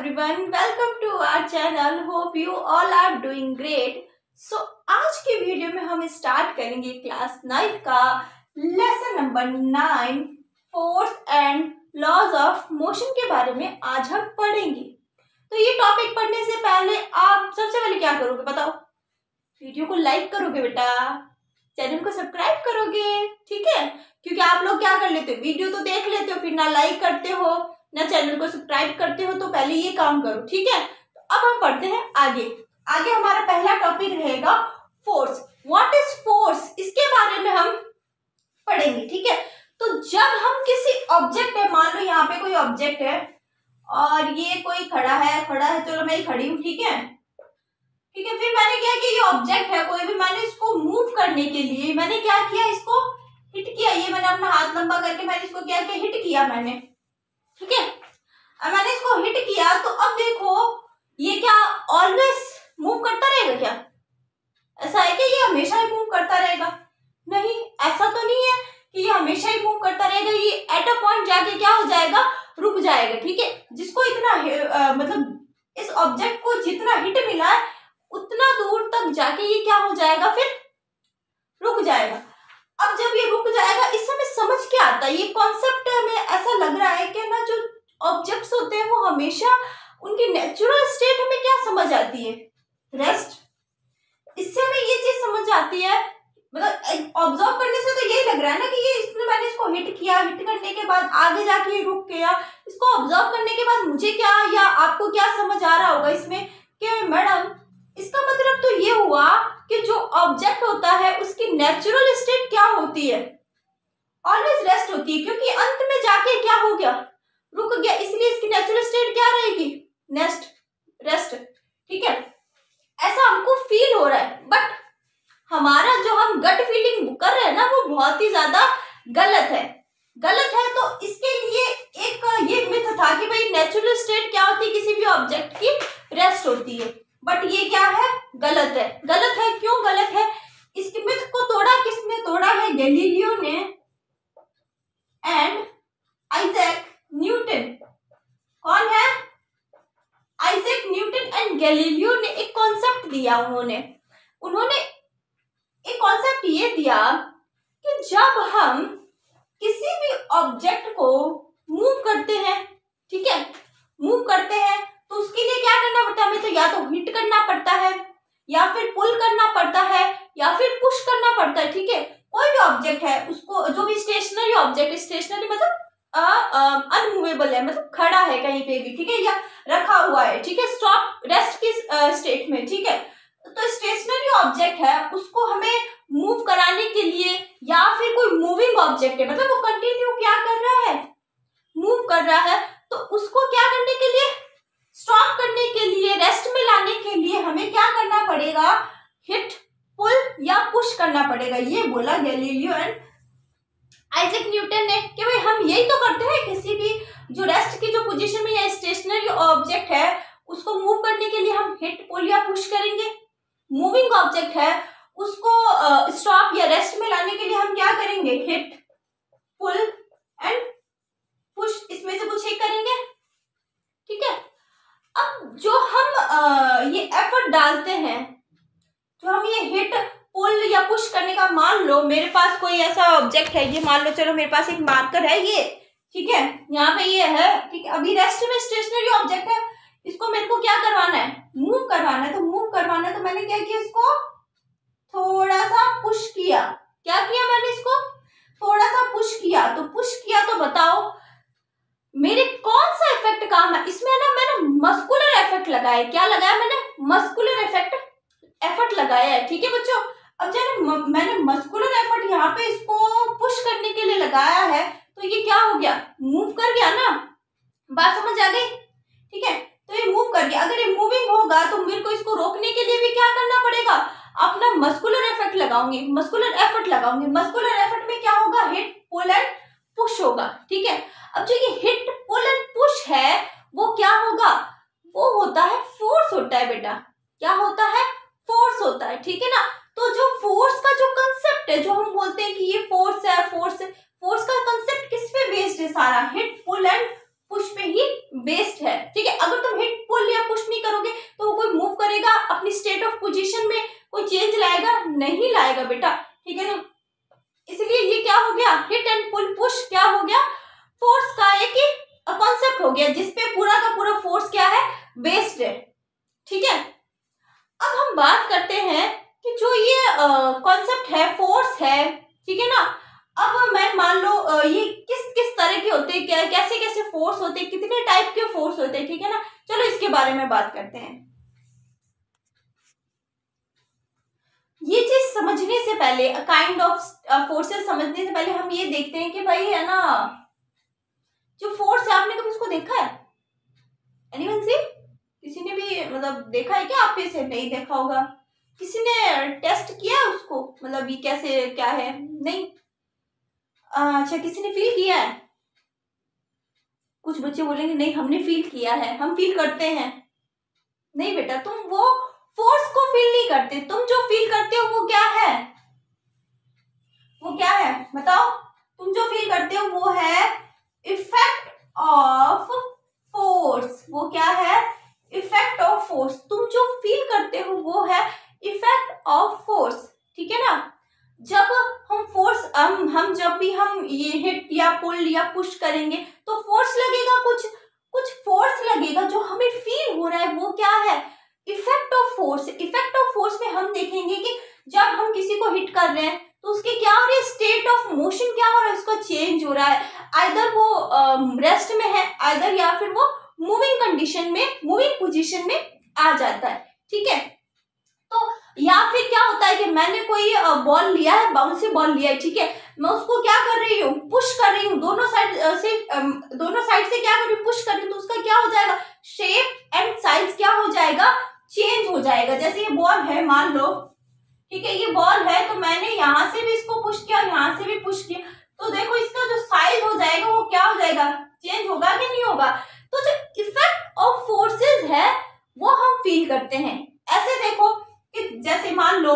everyone, welcome to our channel. Hope you all are doing great. So आज की video में हम start करेंगे क्लास 9 का lesson number 9 force and laws of motion के बारे में आज हम पढ़ेंगे। तो ये टॉपिक पढ़ने से पहले आप सबसे पहले क्या करोगे बताओ? वीडियो को लाइक करोगे बेटा, चैनल को सब्सक्राइब करोगे, ठीक है? क्योंकि आप लोग क्या कर लेते हो, वीडियो तो देख लेते हो फिर ना लाइक करते हो ना चैनल को सब्सक्राइब करते हो। तो पहले ये काम करो, ठीक है? तो अब हम पढ़ते हैं आगे। हमारा पहला टॉपिक रहेगा फोर्स। व्हाट इज फोर्स, इसके बारे में हम पढ़ेंगे, ठीक है? तो जब हम किसी ऑब्जेक्ट है, मान लो यहाँ पे कोई ऑब्जेक्ट है और ये कोई खड़ा है, चलो मैं ही खड़ी हूँ, ठीक है? फिर मैंने क्या किया, ये ऑब्जेक्ट है कोई भी, मैंने इसको मूव करने के लिए मैंने क्या किया, इसको हिट किया। ये मैंने अपना हाथ लंबा करके मैंने इसको क्या किया, हिट किया मैंने, ठीक है? अब मैंने इसको हिट किया तो अब देखो ये क्या ऑलवेज मूव करता रहेगा क्या? ऐसा है कि ये हमेशा ही मूव करता रहेगा? नहीं, ऐसा तो नहीं है कि ये हमेशा ही मूव करता रहेगा। ये एट अ पॉइंट जाके क्या हो जाएगा, रुक जाएगा, ठीक है? जिसको इतना मतलब इस ऑब्जेक्ट को जितना हिट मिला है उतना दूर तक जाके ये क्या हो जाएगा, फिर रुक जाएगा। अब जब ये रुक जाएगा, इस समय समझ क्या आता है, ये कॉन्सेप्ट हमें ऐसा लग रहा है कि ना जो ऑब्जेक्ट्स होते हैं वो हमेशा उनकी नेचुरल स्टेट हमें क्या समझ आती है, रेस्ट। इससे हमें ये चीज समझ आती है, मतलब ऑब्जर्व करने से तो यही लग रहा है ना कि ये इसमें मैंने इसको हिट किया, हिट करने के बाद आगे जाके ये रुक गया। इसको ऑब्जर्व करने के बाद मुझे क्या या आपको क्या समझ आ रहा होगा इसमें कि मैडम इसका मतलब तो ये हुआ कि जो ऑब्जेक्ट होता है उसकी नेचुरल स्टेट क्या होती है, ऑलवेज रेस्ट होती है, क्योंकि अंत में जाके क्या हो गया, रुक गया, इसलिए इसकी नेचुरल स्टेट क्या रहेगी, रेस्ट, ठीक है? ऐसा हमको फील हो रहा है, बट हमारा जो हम गट फीलिंग कर रहे हैं ना वो बहुत ही ज्यादा गलत है। तो इसके लिए एक ये मिथ था कि भाई नेचुरल स्टेट क्या होती है, किसी भी ऑब्जेक्ट की रेस्ट होती है, बट ये क्या है, गलत है। क्यों गलत है? इस मिथ को तोड़ा किसने तोड़ा है, गैलीलियो ने एंड आइजैक न्यूटन। कौन है? आइजैक न्यूटन एंड गैलीलियो ने एक कॉन्सेप्ट दिया। उन्होंने एक कॉन्सेप्ट ये दिया कि जब हम किसी भी ऑब्जेक्ट को मूव करते हैं, ठीक है, तो उसके लिए क्या करना पड़ता है, हमें तो या तो हिट करना पड़ता है या फिर पुल करना पड़ता है या फिर पुश करना पड़ता है, ठीक है? कोई भी ऑब्जेक्ट है उसको, जो भी स्टेशनरी ऑब्जेक्ट, स्टेशनरी मतलब अनमूवेबल है, मतलब खड़ा है कहीं पे भी, ठीक है, या रखा हुआ है, ठीक है, स्टॉप रेस्ट की स्टेट में, ठीक है? तो स्टेशनरी ऑब्जेक्ट है उसको हमें मूव कराने के लिए, या फिर कोई मूविंग ऑब्जेक्ट है मतलब वो कंटिन्यू क्या कर रहा है, मूव कर रहा है, तो उसको क्या करने के लिए, स्टॉप करने के लिए, रेस्ट में लाने के लिए हमें क्या करना पड़ेगा, हिट, पुल या पुश करना पड़ेगा। ये बोला गैलीलियो एंड आइजैक न्यूटन ने कि भाई हम यही तो करते हैं, किसी भी जो रेस्ट की जो पोजीशन में या स्टेशनरी ऑब्जेक्ट है उसको मूव करने के लिए हम हिट, पुल या पुश करेंगे। मूविंग ऑब्जेक्ट है उसको स्टॉप या रेस्ट में लाने के लिए हम क्या करेंगे, हिट, पुल एंड पुश, इसमें से कुछ एक करेंगे, ठीक है? अब जो हम ये एफर्ट डालते हैं, जो हम ये हिट, पुल या पुश करने का, मान लो मेरे पास कोई ऐसा ऑब्जेक्ट है, ये मान लो, चलो मेरे पास एक मार्कर है ये, ठीक है, यहाँ पे ये है, ठीक है, अभी रेस्ट में स्टेशनरी ऑब्जेक्ट है, इसको मेरे को क्या करवाना है, मूव करवाना है। तो मैंने क्या किया, इसको थोड़ा सा पुश किया। क्या किया मैंने, इसको थोड़ा सा पुश किया। तो बताओ मेरे कौन सा इफेक्ट काम है इसमें ना, मैंने मस्कुलर इफेक्ट लगाया। क्या लगाया मैंने, मस्कुलर एफर्ट लगाया है, ठीक है बच्चों? अब जब मैंने मस्कुलर एफर्ट यहाँ पे इसको पुश करने के लिए लगाया है तो ये क्या हो गया, मूव कर गया ना। बात समझ आ गई, ठीक है? तो ये मूव कर गया। अगर ये मूविंग होगा तो मेरे को इसको रोकने के लिए भी क्या करना पड़ेगा, अपना मस्कुलर एफर्ट लगाऊंगी। मस्कुलर एफर्ट में क्या होगा, हिट, पुल एंड पुश होगा, ठीक है? अब जो ये हिट, पुल एंड पुश है वो क्या होगा, वो होता है फोर्स होता है बेटा। क्या होता है, फोर्स होता है, ठीक है ना? तो जो फोर्स का जो कंसेप्ट है, जो हम बोलते हैं कि ये फोर्स का कंसेप्ट किस पे बेस्ड है, सारा हिट, पुल एंड पुश पे ही बेस्ड है, ठीक है। अगर तुम हिट पुल या पुश नहीं करोगे तो वो कोई मूव करेगा अपनी स्टेट ऑफ पोजीशन में, कोई चेंज लाएगा? नहीं लाएगा बेटा, ठीक है ना। इसलिए ये क्या हो गया, हिट एंड पुल पुश क्या हो गया, फोर्स का एक कॉन्सेप्ट हो गया जिसपे पूरा का पूरा फोर्स क्या है, बेस्ड है, ठीक है। अब हम बात करते हैं कि जो ये कॉन्सेप्ट है, फोर्स है, ठीक है ना। अब मैं मान लो ये किस किस तरह के होते हैं, कैसे कैसे फोर्स होते हैं, कितने टाइप के फोर्स होते हैं, ठीक है ना। चलो इसके बारे में बात करते हैं। ये चीज समझने से पहले, काइंड ऑफ फोर्सेस समझने से पहले हम ये देखते हैं कि भाई है ना, जो फोर्स है आपने कभी उसको देखा है? एनीवन सी? किसी ने भी मतलब देखा है क्या? आप में से नहीं देखा होगा। किसी ने टेस्ट किया है उसको, मतलब ये कैसे क्या है? नहीं। अच्छा, किसी ने फील किया है? कुछ बच्चे बोलेंगे नहीं हमने फील किया है, हम फील करते हैं। नहीं बेटा, तुम वो फोर्स को फील नहीं करते, तुम जो फील करते हो वो क्या है, वो क्या है बताओ? तुम जो फील करते हो वो है इफेक्ट ऑफ फोर्स। वो क्या है? Effect of force. तुम जो फील करते हो वो है इफेक्ट ऑफ फोर्स, ठीक है ना। जब हम फोर्स हम जब भी हम ये हिट या पुल या पुश करेंगे तो फोर्स लगेगा, कुछ फोर्स लगेगा जो हमें फील हो रहा है, वो क्या है? Effect of force. Effect of force में हम देखेंगे कि जब हम किसी को हिट कर रहे हैं तो उसके क्या हो रहा है, स्टेट ऑफ मोशन क्या हो रहा है, उसका चेंज हो रहा है। आइदर वो रेस्ट में है, आइदर या फिर वो मूविंग कंडीशन में, मूविंग पोजीशन में आ जाता है, ठीक है। तो या फिर क्या होता है कि मैंने कोई बॉल लिया है, बाउंसी बॉल लिया है, ठीक है, मैं उसको क्या कर रही हूँ, पुश कर रही हूँ, दोनों साइड से क्या कर रही हूँ, पुश कर रही हूँ, तो उसका क्या हो जाएगा, शेप एंड साइज क्या हो जाएगा, चेंज हो जाएगा। जैसे ये बॉल है मान लो, ठीक है, ये बॉल है तो मैंने यहाँ से भी इसको पुश किया, यहाँ से भी पुश किया, तो देखो इसका जो साइज हो जाएगा वो क्या हो जाएगा, चेंज होगा कि नहीं होगा। तो जो इफेक्ट ऑफ फोर्सेस है वो हम फील करते हैं। ऐसे देखो कि जैसे मान लो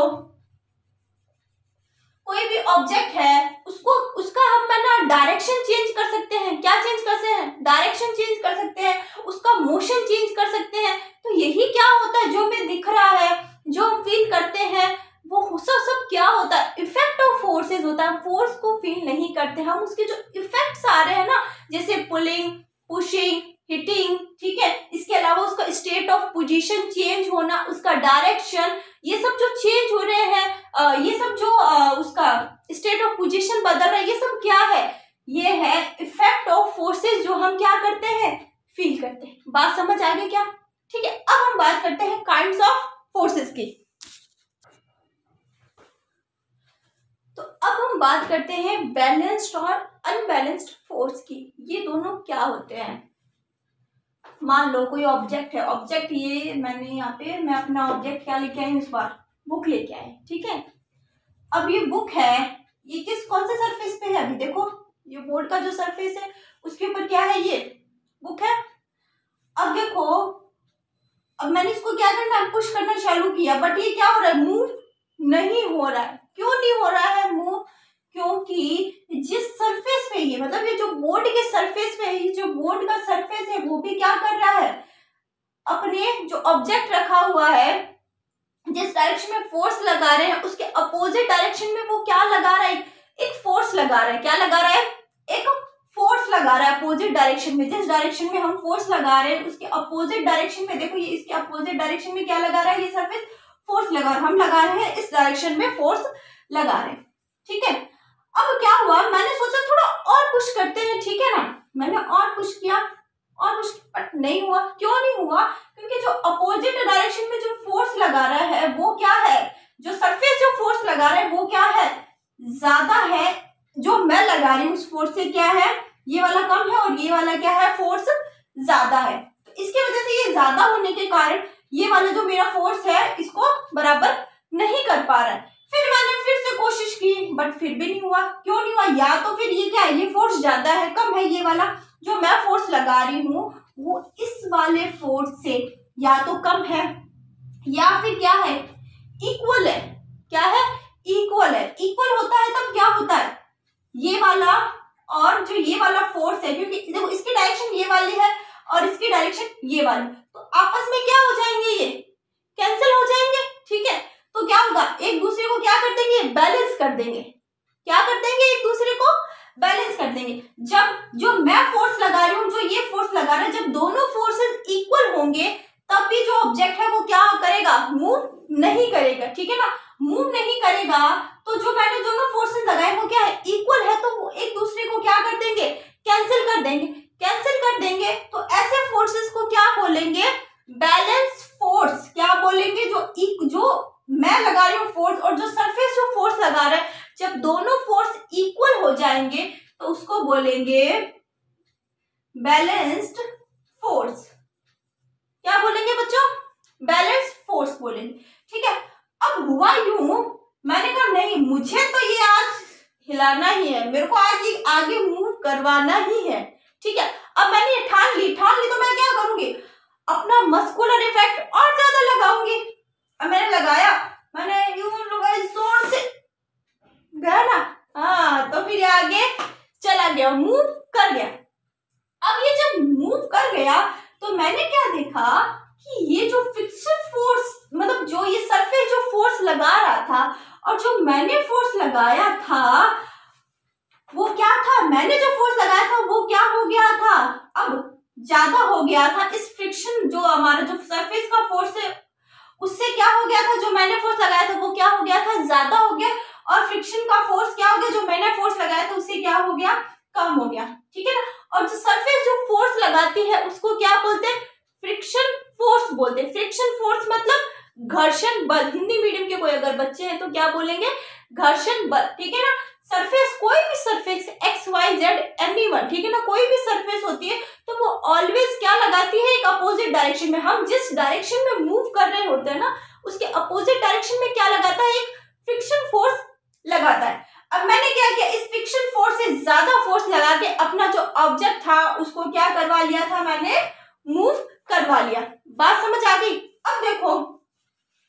कोई भी ऑब्जेक्ट है, उसका हम ना डायरेक्शन चेंज कर सकते हैं। क्या चेंज कर सकते हैं? डायरेक्शन चेंज कर सकते हैं, उसका मोशन चेंज कर सकते हैं। तो यही क्या होता है, जो हमें दिख रहा है, जो हम फील करते हैं, वो सब क्या होता है, इफेक्ट ऑफ फोर्सेस होता है। फोर्स को फील नहीं करते हम, उसके जो इफेक्ट्स आ रहे हैं ना, जैसे पुलिंग, पुशिंग, हिटिंग, ठीक है, इसके अलावा उसका स्टेट ऑफ पोजीशन चेंज होना, उसका डायरेक्शन, ये सब जो चेंज हो रहे हैं, ये सब जो उसका स्टेट ऑफ पोजीशन बदल रहा है, ये सब क्या है, ये है इफेक्ट ऑफ फोर्सेस जो हम क्या करते हैं, फील करते हैं। बात समझ आ गई क्या? ठीक है, अब हम बात करते हैं काइंड्स ऑफ फोर्सेस की। तो अब हम बात करते हैं बैलेंस्ड और अनबैलेंस्ड फोर्स की। ये दोनों क्या होते हैं? मान लो कोई ऑब्जेक्ट है, ऑब्जेक्ट ये मैंने यहाँ पे, मैं अपना ऑब्जेक्ट क्या लेके आई हूँ इस बार, बुक लेके आई, ठीक है। अब ये बुक है, ये कौन से सरफेस पे है? अभी देखो ये बोर्ड का जो सरफेस है उसके ऊपर क्या है, ये बुक है। अब देखो, अब मैंने इसको क्या करना है, पुश करना चालू किया, बट ये क्या हो रहा है, मूव नहीं हो रहा है। क्यों नहीं हो रहा है मूव? क्योंकि जिस सरफेस पे ये, मतलब ये जो बोर्ड के सरफेस पे है, ये जो बोर्ड का सरफेस है वो भी क्या कर रहा है, अपने जो ऑब्जेक्ट रखा हुआ है, जिस डायरेक्शन में फोर्स लगा रहे हैं उसके अपोजिट डायरेक्शन में वो क्या लगा रहा है, एक फोर्स लगा रहा है। क्या लगा रहा है? एक फोर्स लगा रहा है अपोजिट डायरेक्शन में। जिस डायरेक्शन में हम फोर्स लगा रहे हैं उसके अपोजिट डायरेक्शन में, देखो ये इसके अपोजिट डायरेक्शन में क्या लगा रहा है, ये सरफेस फोर्स लगा रहा है। हम लगा रहे हैं इस डायरेक्शन में फोर्स लगा रहे हैं, ठीक है। अब क्या हुआ, मैंने सोचा थोड़ा और पुश करते हैं, ठीक है ना, मैंने और पुश किया, और पुश, बट नहीं हुआ। क्यों नहीं हुआ? क्योंकि जो अपोजिट डायरेक्शन में जो फोर्स लगा रहा है वो क्या है, जो सरफेस जो फोर्स लगा रहा है वो क्या है, ज्यादा है। जो मैं लगा रही हूँ उस फोर्स से क्या है, ये वाला कम है और ये वाला क्या है, फोर्स ज्यादा है। तो इसकी वजह से ये ज्यादा होने के कारण ये वाला जो मेरा फोर्स है इसको बराबर नहीं कर पा रहा है। फिर मैंने फिर से कोशिश की, बट फिर भी नहीं हुआ। क्यों नहीं हुआ? या तो फिर ये क्या है, ये फोर्स ज्यादा है, कम है, ये वाला जो मैं फोर्स लगा रही हूँ वो इस वाले फोर्स से या तो कम है या फिर क्या है, इक्वल है। क्या है? इक्वल है। इक्वल होता है तब क्या होता है, ये वाला और जो ये वाला फोर्स है, क्योंकि देखो इसकी डायरेक्शन ये वाली है और इसकी डायरेक्शन ये वाली, तो आपस में क्या हो जाएंगे, ये कैंसिल हो जाएंगे। ठीक है, तो क्या होगा, एक दूसरे को क्या कर देंगे, बैलेंस कर देंगे। क्या कर देंगे, एक दूसरे को बैलेंस कर देंगे। जब जो मैं फोर्स लगा रही हूँ, जो ये फोर्स लगा रहा है, जब दोनों फोर्सेस इक्वल होंगे तब भी जो ऑब्जेक्ट है वो क्या करेगा, मूव नहीं करेगा। ठीक है ना, मूव नहीं करेगा। तो जो मैंने दोनों फोर्सेस लगाए वो क्या है, इक्वल है, तो वो एक दूसरे को क्या कर देंगे, कैंसिल कर देंगे। कैंसिल कर देंगे तो ऐसे फोर्सेस को क्या बोलेंगे, बैलेंस फोर्स। क्या बोलेंगे, जो मैं लगा रही हूँ फोर्स और जो सरफेस जो फोर्स लगा रहा है, जब दोनों फोर्स इक्वल हो जाएंगे तो उसको बोलेंगे बैलेंस्ड फोर्स। क्या बोलेंगे बच्चों, बैलेंस फोर्स बोलेंगे। ठीक है, अब हुआ यूं, मैंने कहा नहीं, मुझे तो ये आज हिलाना ही है, मेरे को आज ये आगे मूव करवाना ही है। ठीक है, अब मैंने ये ठान ली तो मैं क्या करूंगी, अपना मस्कुलर इफेक्ट और ज्यादा लगाऊंगी। अब मैंने लगाया, मैंने यूं लगाई, जोर से गया ना, हाँ, तो फिर आगे चला गया, मूव कर गया। अब ये जब मूव कर गया तो मैंने क्या देखा कि ये जो फ्रिक्शन फोर्स, मतलब जो ये सरफेस जो फोर्स लगा रहा था और जो मैंने फोर्स लगाया था वो क्या था, मैंने जो फोर्स लगाया था वो क्या हो गया था, अब ज्यादा हो गया था। इस फ्रिक्शन जो हमारा जो सरफेस का फोर्स है उससे क्या हो गया था, जो मैंने फोर्स लगाया था वो क्या हो गया था, ज्यादा हो गया। और फ्रिक्शन का फोर्स क्या हो गया, जो मैंने फोर्स लगाया था उससे क्या हो गया, कम हो गया। ठीक है ना, और जो सरफेस जो फोर्स लगाती है उसको क्या बोलते हैं, फ्रिक्शन फोर्स बोलते हैं। फ्रिक्शन फोर्स मतलब घर्षण बल। हिंदी मीडियम के कोई अगर बच्चे हैं तो क्या बोलेंगे, घर्षण बल। ठीक है ना, सरफेस, कोई भी surface X Y Z anyone, ठीक है ना, कोई भी सरफेस होती है तो वो ऑलवेज क्या लगाती है, एक अपोजिट डायरेक्शन में। हम जिस डायरेक्शन में मूव कर रहे होते हैं ना उसके अपोजिट डायरेक्शन में क्या लगाता है, एक फ्रिक्शन फोर्स लगाता है। अब मैंने क्या किया, इस फ्रिक्शन फोर्स से ज्यादा फोर्स लगा के अपना जो ऑब्जेक्ट था उसको क्या करवा लिया था, मैंने मूव करवा लिया। बात समझ आ गई। अब देखो,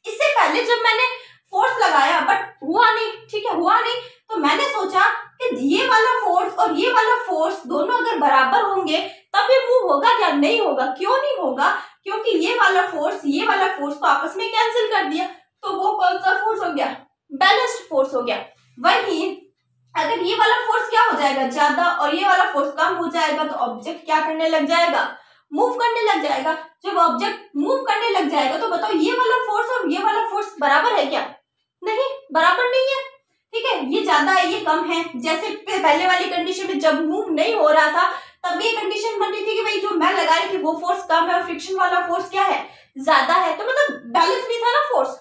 इससे पहले जब मैंने फोर्स लगाया बट हुआ नहीं, ठीक है, हुआ नहीं, तो मैंने सोचा कि ये वाला फोर्स और ये वाला फोर्स दोनों अगर बराबर होंगे तब ये मूव होगा क्या, नहीं होगा। क्यों नहीं होगा, क्योंकि ये वाला फोर्स को आपस में कैंसिल कर दिया, तो वो कौन सा फोर्स हो गया, बैलेंस्ड फोर्स हो गया। वही अगर ये वाला फोर्स क्या हो जाएगा, ज्यादा, और ये वाला फोर्स कम हो जाएगा तो ऑब्जेक्ट क्या करने लग जाएगा, मूव करने लग जाएगा। जब ऑब्जेक्ट मूव करने लग जाएगा तो बताओ ये वाला फोर्स और ये वाला फोर्स बराबर है क्या, नहीं, बराबर नहीं है। ठीक है, ये ज्यादा है ये कम है। जैसे पहले वाली कंडीशन में जब मूव नहीं हो रहा था तब ये कंडीशन बन रही थी कि भाई जो मैं लगा रही थी वो फोर्स कम है और फ्रिक्शन वाला फोर्स क्या है, ज्यादा है, तो मतलब बैलेंस नहीं था ना फोर्स।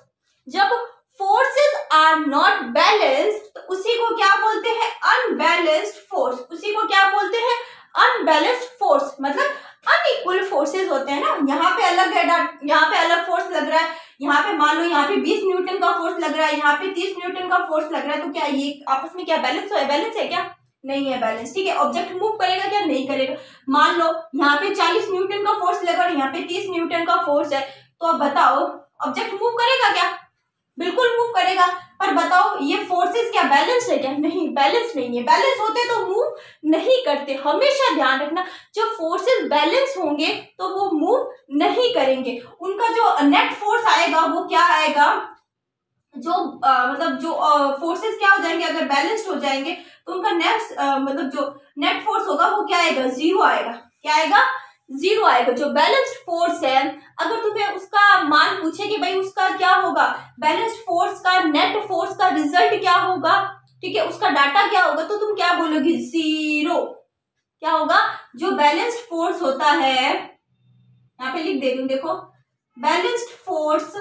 जब फोर्सेस आर नॉट बैलेंस्ड तो उसी को क्या बोलते हैं, अनबैलेंस्ड फोर्स। उसी को क्या बोलते हैं, अनबैलेंस्ड फोर्स। मतलब अनइक्वल फोर्सेस होते हैं ना, यहाँ पे अलग है, यहाँ पे अलग फोर्स लग रहा है, यहाँ पे मान लो यहाँ पे 20 न्यूटन का फोर्स लग रहा है, यहाँ पे 30 न्यूटन का फोर्स लग रहा है, तो क्या ये आपस में क्या बैलेंस है, बैलेंस है क्या, नहीं है बैलेंस। ठीक है, ऑब्जेक्ट मूव करेगा क्या, नहीं करेगा। मान लो यहाँ पे 40 न्यूटन का फोर्स लगा और यहाँ पे 30 न्यूटन का फोर्स है, तो अब बताओ ऑब्जेक्ट मूव करेगा क्या, बिल्कुल मूव करेगा। पर बताओ ये फोर्सेस क्या बैलेंस है क्या, नहीं, बैलेंस नहीं है। बैलेंस होते तो मूव नहीं करते। हमेशा ध्यान रखना, जब फोर्सेस बैलेंस होंगे तो वो मूव नहीं करेंगे। उनका जो नेट फोर्स आएगा वो क्या आएगा, जो मतलब जो फोर्सेस क्या हो जाएंगे, अगर बैलेंस्ड हो जाएंगे तो उनका मतलब जो नेट फोर्स होगा वो क्या आएगा, जीरो आएगा। क्या आएगा, जीरो आएगा। जो बैलेंस्ड फोर्स है, अगर तुम्हें उसका मान पूछे कि भाई उसका क्या होगा, बैलेंस्ड फोर्स का नेट फोर्स का रिजल्ट क्या होगा, ठीक है, उसका डाटा क्या होगा, तो तुम क्या बोलोगी, जीरो। क्या होगा, जो बैलेंस्ड फोर्स होता है, यहाँ पे लिख दे रही हूं, देखो, बैलेंस्ड फोर्स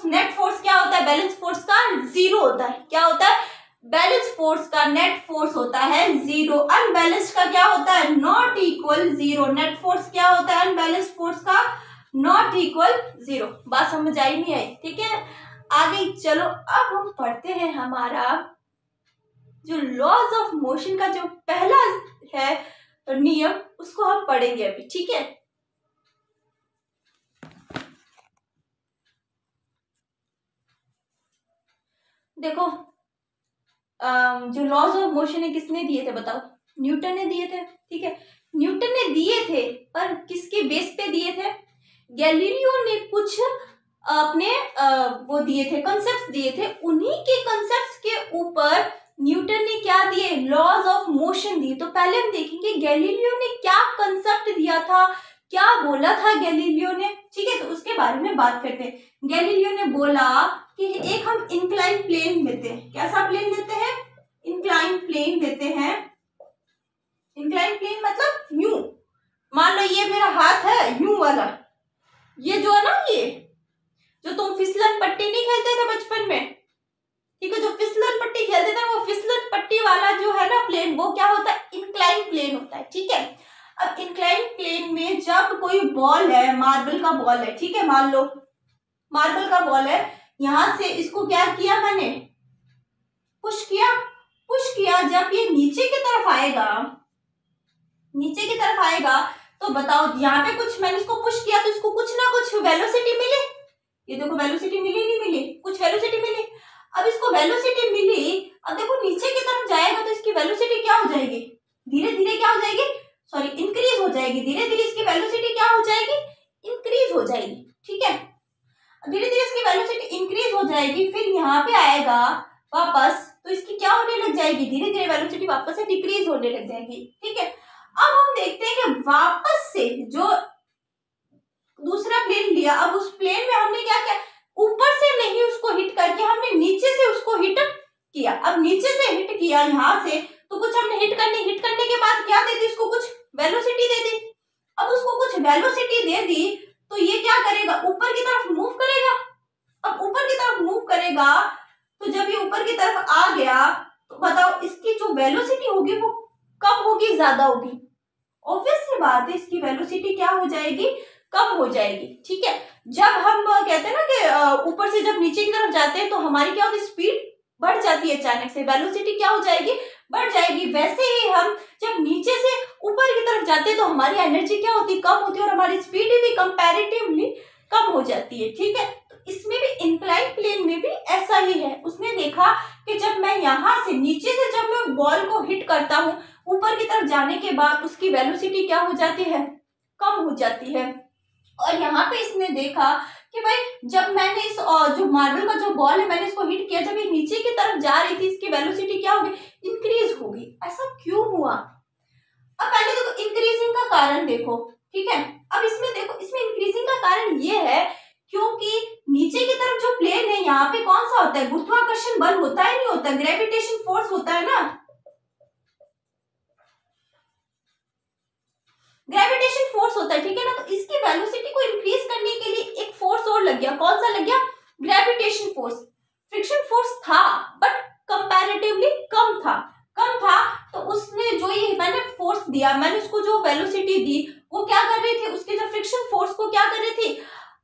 नेट फोर्स क्या होता है, बैलेंस फोर्स का जीरो होता है। क्या होता है, बैलेंस फोर्स का नेट फोर्स होता है जीरो। अनबैलेंस्ड का क्या होता है, not equal zero. Net force क्या होता है अनबैलेंस्ड फोर्स का, नॉट इक्वल जीरो। बात समझ आई नहीं आई, ठीक है, आगे चलो। अब हम पढ़ते हैं हमारा जो लॉज ऑफ मोशन का जो पहला है नियम, उसको हम पढ़ेंगे अभी, ठीक है। देखो, जो लॉज ऑफ मोशन है किसने दिए थे बताओ, न्यूटन ने दिए थे। ठीक है, न्यूटन ने दिए थे, पर किसके बेस पे दिए थे? गैलीलियो ने कुछ अपने वो दिए थे, कंसेप्ट दिए थे, उन्हीं के कंसेप्ट के ऊपर न्यूटन ने क्या दिए? लॉज ऑफ मोशन दिए। तो पहले हम देखेंगे गैलीलियो ने क्या कंसेप्ट दिया था, क्या बोला था गैलीलियो ने, ठीक है, तो उसके बारे में बात करते हैं। गैलीलियो ने बोला कि एक हम इंक्लाइन प्लेन लेते हैं। कैसा प्लेन लेते हैं? इंक्लाइन प्लेन लेते हैं। इंक्लाइन प्लेन मतलब यूं, मान लो ये मेरा हाथ है यूं वाला, ये जो है ना, ये जो तुम फिसलन पट्टी नहीं खेलते थे बचपन में, ठीक है, जो फिसलन पट्टी खेलते थे, वो फिसलन पट्टी वाला जो है ना प्लेन, वो क्या होता है? इंक्लाइन प्लेन होता है, ठीक है। अब इंक्लाइन प्लेन में जब कोई बॉल है, मार्बल का बॉल है, ठीक है, मान लो मार्बल का बॉल है, यहां से इसको क्या किया मैंने? पुश किया। पुश किया, जब ये नीचे की तरफ आएगा, नीचे की तरफ आएगा, तो बताओ यहाँ पे कुछ मैंने इसको पुश किया तो इसको कुछ ना कुछ वेलोसिटी मिली। ये देखो वेलोसिटी मिली, नहीं मिली? कुछ वेलोसिटी मिली। अब इसको वेलोसिटी मिली, अब देखो नीचे की तरफ जाएगा तो इसकी वेलोसिटी क्या हो जाएगी? धीरे धीरे क्या हो जाएगी? सॉरी, इंक्रीज हो जाएगी। धीरे धीरे इसकी वेलोसिटी क्या हो जाएगी? इंक्रीज हो जाएगी, ठीक है। धीरे धीरे इसकी वेलोसिटी इंक्रीज हो जाएगी, फिर यहाँ पे आएगा वापस, तो इसकी क्या होने लग जाएगी? धीरे धीरे वेलोसिटी वापस से डिक्रीज होने लग जाएगी, ठीक है। अब हम देखते हैं कि वापस से जो दूसरा प्लेन लिया, अब उस प्लेन में हमने क्या किया? ऊपर से नहीं उसको हिट करके हमने नीचे से उसको हिट किया। अब नीचे से हिट किया यहाँ से, तो कुछ हमने हिट करने के बाद क्या दे दी? इसको कुछ वेलोसिटी दे दी। अब उसको कुछ वेलोसिटी दे दी तो ये क्या करेगा? ऊपर की तरफ मूव करेगा। अब ऊपर की तरफ मूव करेगा, तो जब ये ऊपर की तरफ आ गया, तो बताओ इसकी जो वेलोसिटी होगी वो कम होगी, ज्यादा होगी? ऑब्वियस सी बात है, इसकी वेलोसिटी क्या हो जाएगी? कम हो जाएगी, ठीक है। जब हम कहते हैं ना कि ऊपर से जब नीचे की तरफ जाते हैं तो हमारी क्या होती है? स्पीड बढ़ जाती है, अचानक से वेलोसिटी क्या हो जाएगी? बढ़ जाएगी। वैसे ही हम जब नीचे से ऊपर की तरफ जाते हैं तो हमारी एनर्जी क्या होती है? कम होती है, और हमारी स्पीड भी कंपैरेटिवली कम हो जाती है, ठीक है। तो इसमें भी इंक्लाइन प्लेन में भी ऐसा ही है। उसने देखा कि जब मैं यहाँ से नीचे से जब मैं बॉल को हिट करता हूँ, ऊपर की तरफ जाने के बाद उसकी वेलोसिटी क्या हो जाती है? कम हो जाती है। और यहाँ पे इसने देखा कि भाई जब मैंने इस जो मार्बल का जो बॉल है मैंने इसको हिट किया, जब ये नीचे की तरफ जा रही थी, इसकी वेलोसिटी क्या होगी? इंक्रीज होगी। ऐसा क्यों हुआ? अब पहले देखो इंक्रीजिंग का कारण देखो, ठीक है। अब इसमें देखो, इसमें इंक्रीजिंग का कारण ये है क्योंकि नीचे की तरफ जो प्लेन है यहाँ पे कौन सा होता है? गुरुत्वाकर्षण बल होता है, नहीं होता? ग्रेविटेशन फोर्स होता है ना, ग्रेविटेशन फोर्स होता है, ठीक है ना। तो इसकी वेलोसिटी को इंक्रीज करने के लिए एक फोर्स और लग गया। कौन सा लग गया? Gravitation force. फ्रिक्शन फोर्स था बट कंपैरेटिवली कम था, तो उसने जो ये मैंने फोर्स दिया, मैंने उसको जो वेलोसिटी दी, वो क्या कर रही थी? उसके जो फ्रिक्शन फोर्स को क्या कर रही थी?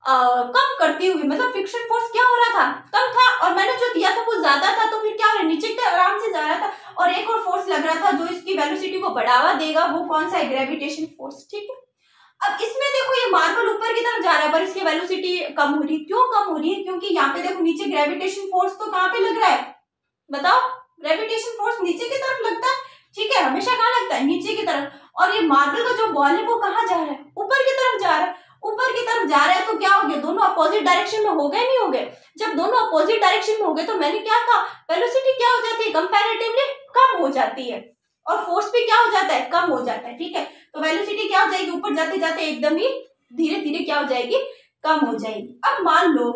कम करती हुई, मतलब फ्रिक्शन फोर्स क्या हो रहा था? कम था, और मैंने जो दिया था वो ज्यादा था, तो फिर क्या हो रहा है? नीचे की आराम से जा रहा था, और एक और फोर्स लग रहा था जो इसकी वेलोसिटी को बढ़ावा देगा, वो कौन सा है? ग्रेविटेशन फोर्स, ठीक है। अब इसमें देखो ये मार्बल ऊपर की तरफ जा रहा है पर इसकी वेलोसिटी कम हो रही है। क्यों कम हो रही है? क्योंकि यहाँ पे देखो नीचे ग्रेविटेशन फोर्स तो कहाँ पे लग रहा है? बताओ, ग्रेविटेशन फोर्स नीचे की तरफ लगता है, ठीक है, हमेशा कहाँ लगता है? नीचे की तरफ। और ये मार्बल का जो बॉल है वो कहाँ जा रहा है? ऊपर की तरफ जा रहा है। ऊपर की तरफ जा रहा है तो क्या हो गया? दोनों अपोजिट डायरेक्शन में हो गए, नहीं हो गए? जब दोनों अपोजिट डायरेक्शन में हो गए तो मैंने क्या कहा? वेलोसिटी क्या हो जाती है? कंपैरेटिवली कम हो जाती है, और फोर्स भी क्या हो जाता है? कम हो जाता है, ठीक है। तो वेलोसिटी क्या हो जाएगी? ऊपर जाते जाते एकदम ही धीरे धीरे क्या हो जाएगी? कम हो जाएगी। अब मान लो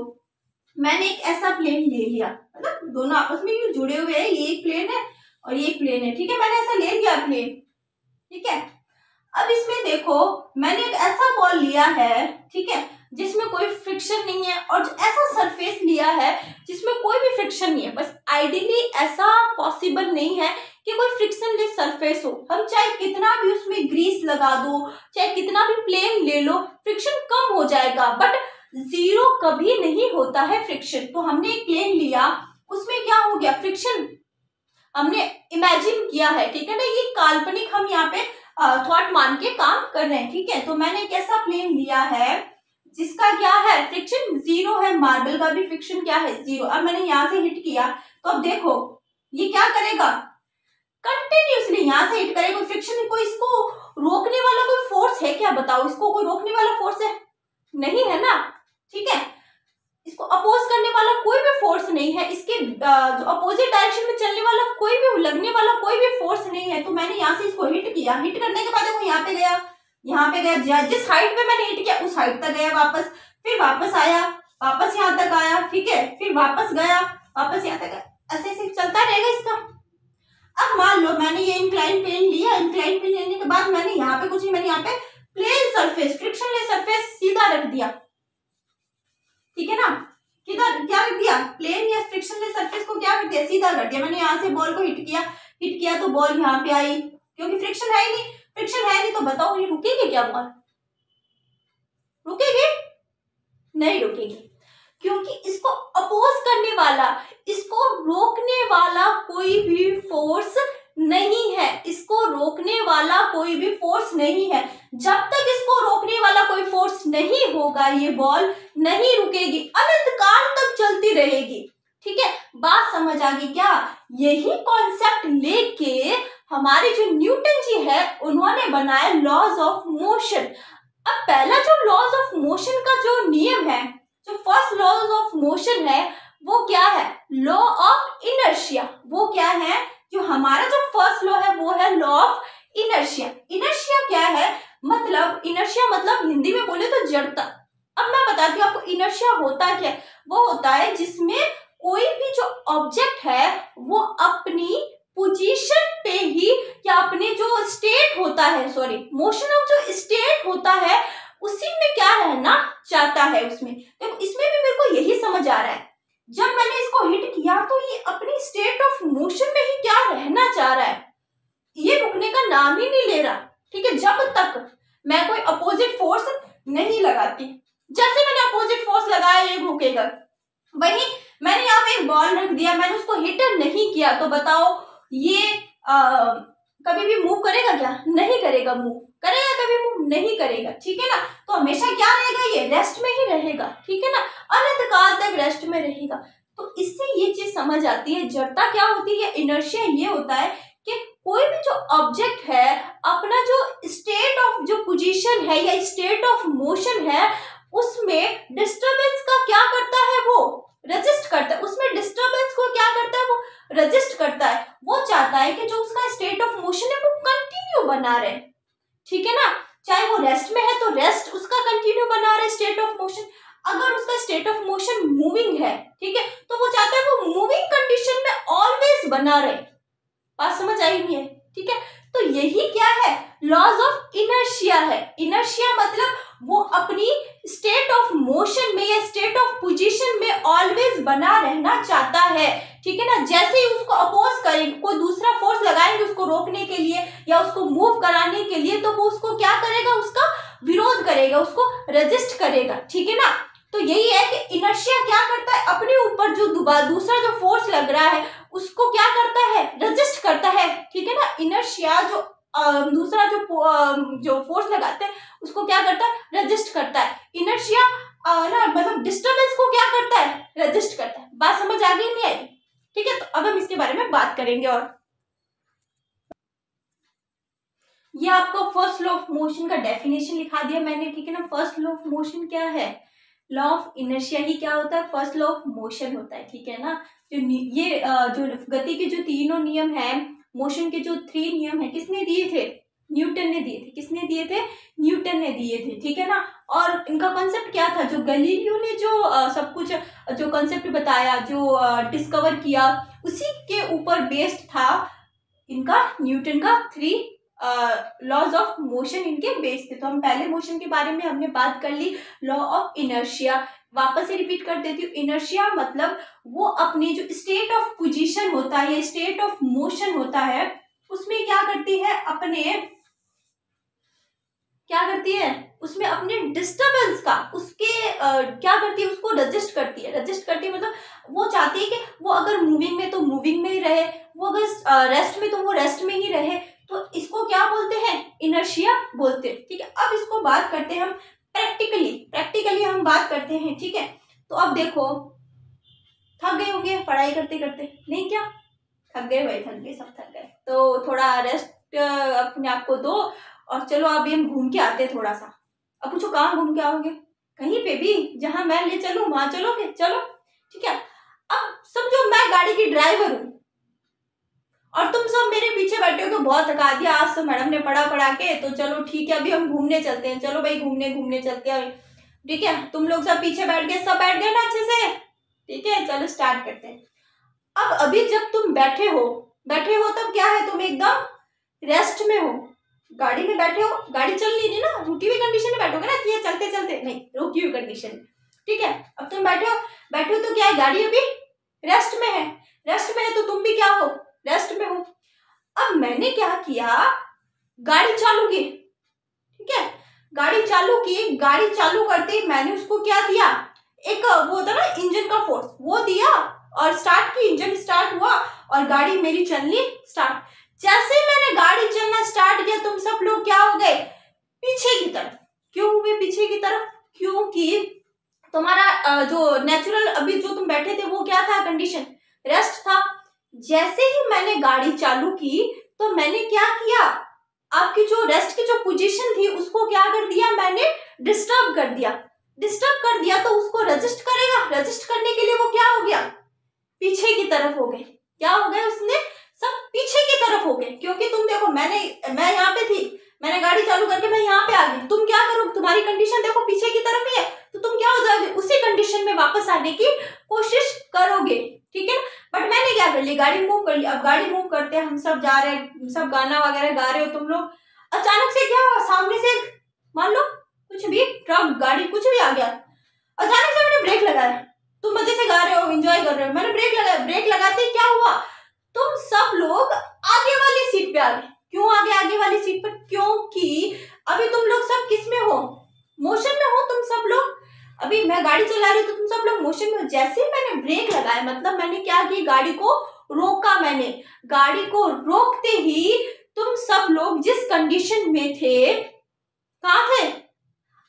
मैंने एक ऐसा प्लेन ले लिया, मतलब दोनों आपस में ये जुड़े हुए हैं, ये एक प्लेन है और ये एक प्लेन है, ठीक है, मैंने ऐसा ले लिया प्लेन, ठीक है। अब इसमें देखो मैंने एक ऐसा बॉल लिया है, ठीक है, जिसमें कोई फ्रिक्शन नहीं है, और ऐसा सरफेस लिया है जिसमें कोई भी फ्रिक्शन नहीं है। बस आइडियली ऐसा पॉसिबल नहीं है कि कोई फ्रिक्शनलेस सरफेस हो। हम चाहे कितना भी उसमें ग्रीस लगा दो, चाहे कितना भी प्लेन ले लो, फ्रिक्शन कम हो जाएगा, बट जीरो कभी नहीं होता है फ्रिक्शन। तो हमने एक प्लेन लिया, उसमें क्या हो गया? फ्रिक्शन हमने इमेजिन किया है, ठीक है ना, ये काल्पनिक हम यहाँ पे थॉट मान के काम कर रहे हैं, ठीक है। तो मैंने एक ऐसा प्लेन लिया है जिसका क्या है? फ्रिक्शन जीरो है। मार्बल का भी फ्रिक्शन क्या है? जीरो। अब मैंने यहाँ से हिट किया तो अब देखो ये क्या करेगा? कंटिन्यूसली यहाँ से हिट करेगा, फ्रिक्शन को इसको रोकने वाला कोई फोर्स है क्या, बताओ, इसको कोई रोकने वाला फोर्स है, नहीं है ना, ठीक है। इसको अपोज करने वाला कोई भी फोर्स नहीं है, इसके जो अपोजिट डायरेक्शन में चलने वाला कोई भी, लगने वाला कोई भी फोर्स नहीं है। तो मैंने यहाँ से इसको हिट किया, हिट करने के बाद देखो यहाँ पे गया, यहाँ पे गया, जिस हाइट पे मैंने हिट किया उस हाइट तक गया वापस, फिर वापस आया, वापस यहाँ तक आया, ठीक है, फिर वापस गया, वापस यहाँ तक गया, ऐसे ऐसे चलता रहेगा इसका। अब मान लो मैंने ये इंक्लाइन प्लेन लिया, इंक्लाइन प्लेन लेने के बाद मैंने यहाँ पे कुछ नहीं, मैंने यहाँ पे प्लेन सरफेस, फ्रिक्शनलेस सरफेस सीधा रख दिया, ठीक है ना, किधर क्या रख दिया, प्लेन या फ्रिक्शनलेस सरफेस को क्या कर दिया, सीधा कर दिया। मैंने यहाँ से बॉल को हिट किया तो बॉल यहाँ पे आई, क्योंकि फ्रिक्शन है ही नहीं, फ्रिक्शन है नहीं, तो बताओ ये रुकेगी क्या, बॉल रुकेगी, नहीं रुकेगी, क्योंकि इसको अपोज करने वाला, इसको रोकने वाला कोई भी फोर्स नहीं है, इसको रोकने वाला कोई भी फोर्स नहीं है। जब तक इसको रोकने वाला कोई फोर्स नहीं होगा ये बॉल नहीं रुकेगी, अनंत काल तक चलती रहेगी, ठीक है। बात समझ आ गई क्या, यही कॉन्सेप्ट लेके हमारे जो न्यूटन जी है उन्होंने बनाया लॉज ऑफ मोशन। अब पहला जो लॉज ऑफ मोशन का जो नियम है, जो फर्स्ट लॉज ऑफ मोशन है वो क्या है, लॉ ऑफ इनर्शिया। वो क्या है, जो हमारा जो फर्स्ट लॉ है वो है लॉ ऑफ इनर्शिया। इनर्शिया क्या है, मतलब इनर्शिया मतलब हिंदी में बोले तो जड़ता। अब मैं बताती हूँ आपको इनर्शिया होता क्या है। वो होता है जिसमें कोई भी जो ऑब्जेक्ट है वो अपनी पोजीशन पे ही, या अपने जो स्टेट होता है, सॉरी मोशन ऑफ जो स्टेट होता है उसी में क्या रहना चाहता है। उसमें देखो, इसमें भी मेरे को यही समझ आ रहा है, जब मैंने इसको हिट किया तो ये अपनी स्टेट ऑफ मोशन में ही क्या रहना चाह रहा है, ये रुकने का नाम ही नहीं ले रहा, ठीक है, जब तक मैं कोई अपोजिट फोर्स नहीं लगाती। जैसे मैंने अपोजिट फोर्स लगाया ये रुकेगा, वही मैंने यहाँ पे एक बॉल रख दिया, मैंने उसको हिट नहीं किया, तो बताओ ये कभी भी मूव करेगा क्या, नहीं करेगा, मूव करेगा कभी, मूव नहीं करेगा, ठीक है ना। तो हमेशा क्या रहेगा, ये रेस्ट में ही रहेगा, ठीक है ना, अनंत काल तक रेस्ट में रहेगा। तो इससे ये चीज समझ आती है जड़ता क्या होती है, इनर्शिया ये होता है कि कोई भी जो ऑब्जेक्ट है अपना जो स्टेट ऑफ जो पोजीशन है या स्टेट ऑफ मोशन है उसमें डिस्टरबेंस का क्या करता है, वो रेजिस्ट करता है, उसमें डिस्टरबेंस को क्या करता है, वो रेजिस्ट करता है। वो चाहता है कि जो उसका स्टेट ऑफ मोशन है वो कंटिन्यू बना रहे, ठीक है ना, चाहे वो रेस्ट में है तो रेस्ट उसका कंटिन्यू बना रहे स्टेट ऑफ मोशन। अगर उसका स्टेट ऑफ मोशन मूविंग है, ठीक है, तो वो चाहता है वो मूविंग कंडीशन में ऑलवेज बना रहे। बात समझ आई नहीं है, ठीक है। तो यही क्या है, लॉज ऑफ इनर्शिया है। इनर्शिया मतलब वो अपनी स्टेट ऑफ मोशन में या स्टेट ऑफ पोजीशन में ऑलवेज बना रहना चाहता है, ठीक है ना। जैसे ही उसको अपोज करेंगे, कोई दूसरा फोर्स लगाएंगे उसको रोकने के लिए या उसको मूव कराने के लिए, तो वो उसको क्या करेगा, उसका विरोध करेगा, उसको रेजिस्ट करेगा, ठीक है ना। तो यही है कि इनर्शिया क्या करता है, अपने ऊपर जो दूसरा जो फोर्स लग रहा है उसको क्या करता है, रेजिस्ट करता है, ठीक है ना। इनर्शिया जो दूसरा जो फोर्स लगाते हैं उसको क्या करता है, रेजिस्ट करता है। इनर्शिया ना मतलब डिस्टरबेंस को क्या करता है, रेजिस्ट करता है। बात समझ आ गई नहीं आई, ठीक है। तो अब हम इसके बारे में बात करेंगे। और ये आपको फर्स्ट लॉ ऑफ मोशन का डेफिनेशन लिखा दिया मैंने, ठीक है ना। फर्स्ट लॉ ऑफ मोशन क्या है, लॉ ऑफ इनर्शिया ही क्या होता है, फर्स्ट लॉ ऑफ मोशन होता है, ठीक है ना। जो ये जो गति के जो तीनों नियम है, मोशन के जो 3 नियम है, किसने दिए थे, न्यूटन ने दिए थे। किसने दिए थे, न्यूटन ने दिए थे, ठीक है ना। और इनका कॉन्सेप्ट क्या था, जो गैलीलियो ने जो सब कुछ जो कॉन्सेप्ट बताया, जो डिस्कवर किया, उसी के ऊपर बेस्ड था इनका, न्यूटन का 3 लॉज ऑफ मोशन इनके बेस थे। तो हम पहले मोशन के बारे में हमने बात कर ली, लॉ ऑफ इनर्शिया। वापस से रिपीट कर देती हूँ, इनर्शिया मतलब वो अपनी जो स्टेट ऑफ पोजीशन होता है, स्टेट ऑफ मोशन होता है, उसमें क्या करती है, उसमें अपने डिस्टरबेंस का, उसके क्या करती है, उसको रजिस्ट करती है। रजिस्ट करती है मतलब वो चाहती है कि वो अगर मूविंग में तो मूविंग में ही रहे, वो अगर रेस्ट में तो वो रेस्ट में ही रहे। तो इसको क्या बोलते हैं, इनर्शिया बोलते हैं, ठीक है। अब इसको बात करते हैं हम प्रैक्टिकली हम बात करते हैं, ठीक है। तो अब देखो, थक गए होंगे पढ़ाई करते करते, नहीं क्या, थक गए भाई, थक गए, सब थक गए, तो थोड़ा रेस्ट अपने आप को दो और चलो अभी हम घूम के आते हैं थोड़ा सा। अब पूछो कहाँ घूम के आओगे? कहीं पे भी जहां मैं ले चलूं वहां चलोगे? चलो ठीक है। अब समझो मैं गाड़ी की ड्राइवर हूं और तुम सब मेरे पीछे बैठे हो कि बहुत थका दिया आज तो मैडम ने पढ़ा के, तो चलो ठीक है अभी हम घूमने चलते हैं। चलो भाई घूमने चलते हैं, ठीक है। तुम लोग सब पीछे बैठ गए, सब बैठ गए ना अच्छे से? ठीक है, चलो स्टार्ट करते हैं। अब अभी जब तुम बैठे हो तब क्या है, तुम एकदम रेस्ट में हो, गाड़ी में बैठे हो, गाड़ी चल नहीं रही ना, रुकी हुई कंडीशन में बैठोगे ना, ये चलते चलते नहीं, रुकी हुई कंडीशन, ठीक है। अब तुम बैठे हो तो क्या है, गाड़ी अभी रेस्ट में है तो तुम भी क्या हो, रेस्ट में हो। अब मैंने क्या किया, गाड़ी चालू की, ठीक है, गाड़ी चालू करते ही मैंने उसको क्या दिया, एक वो होता ना इंजन का फोर्स, वो दिया और स्टार्ट की, इंजन स्टार्ट हुआ और गाड़ी मेरी चलनी स्टार्ट। जैसे मैंने गाड़ी चलना स्टार्ट किया तुम सब लोग क्या हो गए, पीछे की तरफ। क्यों हुए पीछे की तरफ? क्योंकि तुम्हारा जो नेचुरल अभी जो तुम बैठे थे वो क्या था, कंडीशन रेस्ट था। जैसे ही मैंने गाड़ी चालू की तो मैंने क्या किया, आपकी जो रेस्ट की जो पोजीशन थी उसको क्या कर दिया, मैंने डिस्टर्ब कर दिया तो उसको रजिस्ट करेगा, रजिस्ट करने के लिए वो क्या हो गया, पीछे की तरफ हो गए। क्या हो गए, उसने सब पीछे की तरफ हो गए। क्योंकि तुम देखो मैं यहाँ पे थी, मैंने गाड़ी चालू करके मैं यहाँ पे आ गई, तुम क्या करोगे, तुम्हारी कंडीशन देखो पीछे की तरफ ही है, तो तुम क्या हो जाओगे, उसी कंडीशन में वापस आने की कोशिश करोगे, ठीक है। बट मैंने क्या कर लिया, गाड़ी मूव कर ली। अब गाड़ी मूव करते हैं, हम सब जा रहे हैं, सब गाना वगैरह गा रहे हो तुम लोग, अचानक से क्या हुआ, सामने से मान लो कुछ भी ट्रक गाड़ी कुछ भी आ गया, अचानक से मैंने ब्रेक लगाया, तुम मजे से गा रहे हो, एंजॉय कर रहे हो, मैंने ब्रेक लगाया, ब्रेक लगाते ही क्या हुआ, तुम सब लोग आगे वाली सीट पे आ गए। क्यों आ गए आगे वाली सीट पर, क्योंकि अभी तुम लोग सब किस में हो, मोशन में हो तुम सब लोग। अभी मैं गाड़ी चला रही हूँ तो तुम सब लोग मोशन में हो। जैसे ही मैंने ब्रेक लगाया, मतलब मैंने क्या की, गाड़ी को रोका, मैंने गाड़ी को रोकते ही तुम सब लोग जिस कंडीशन में थे, कहाँ थे,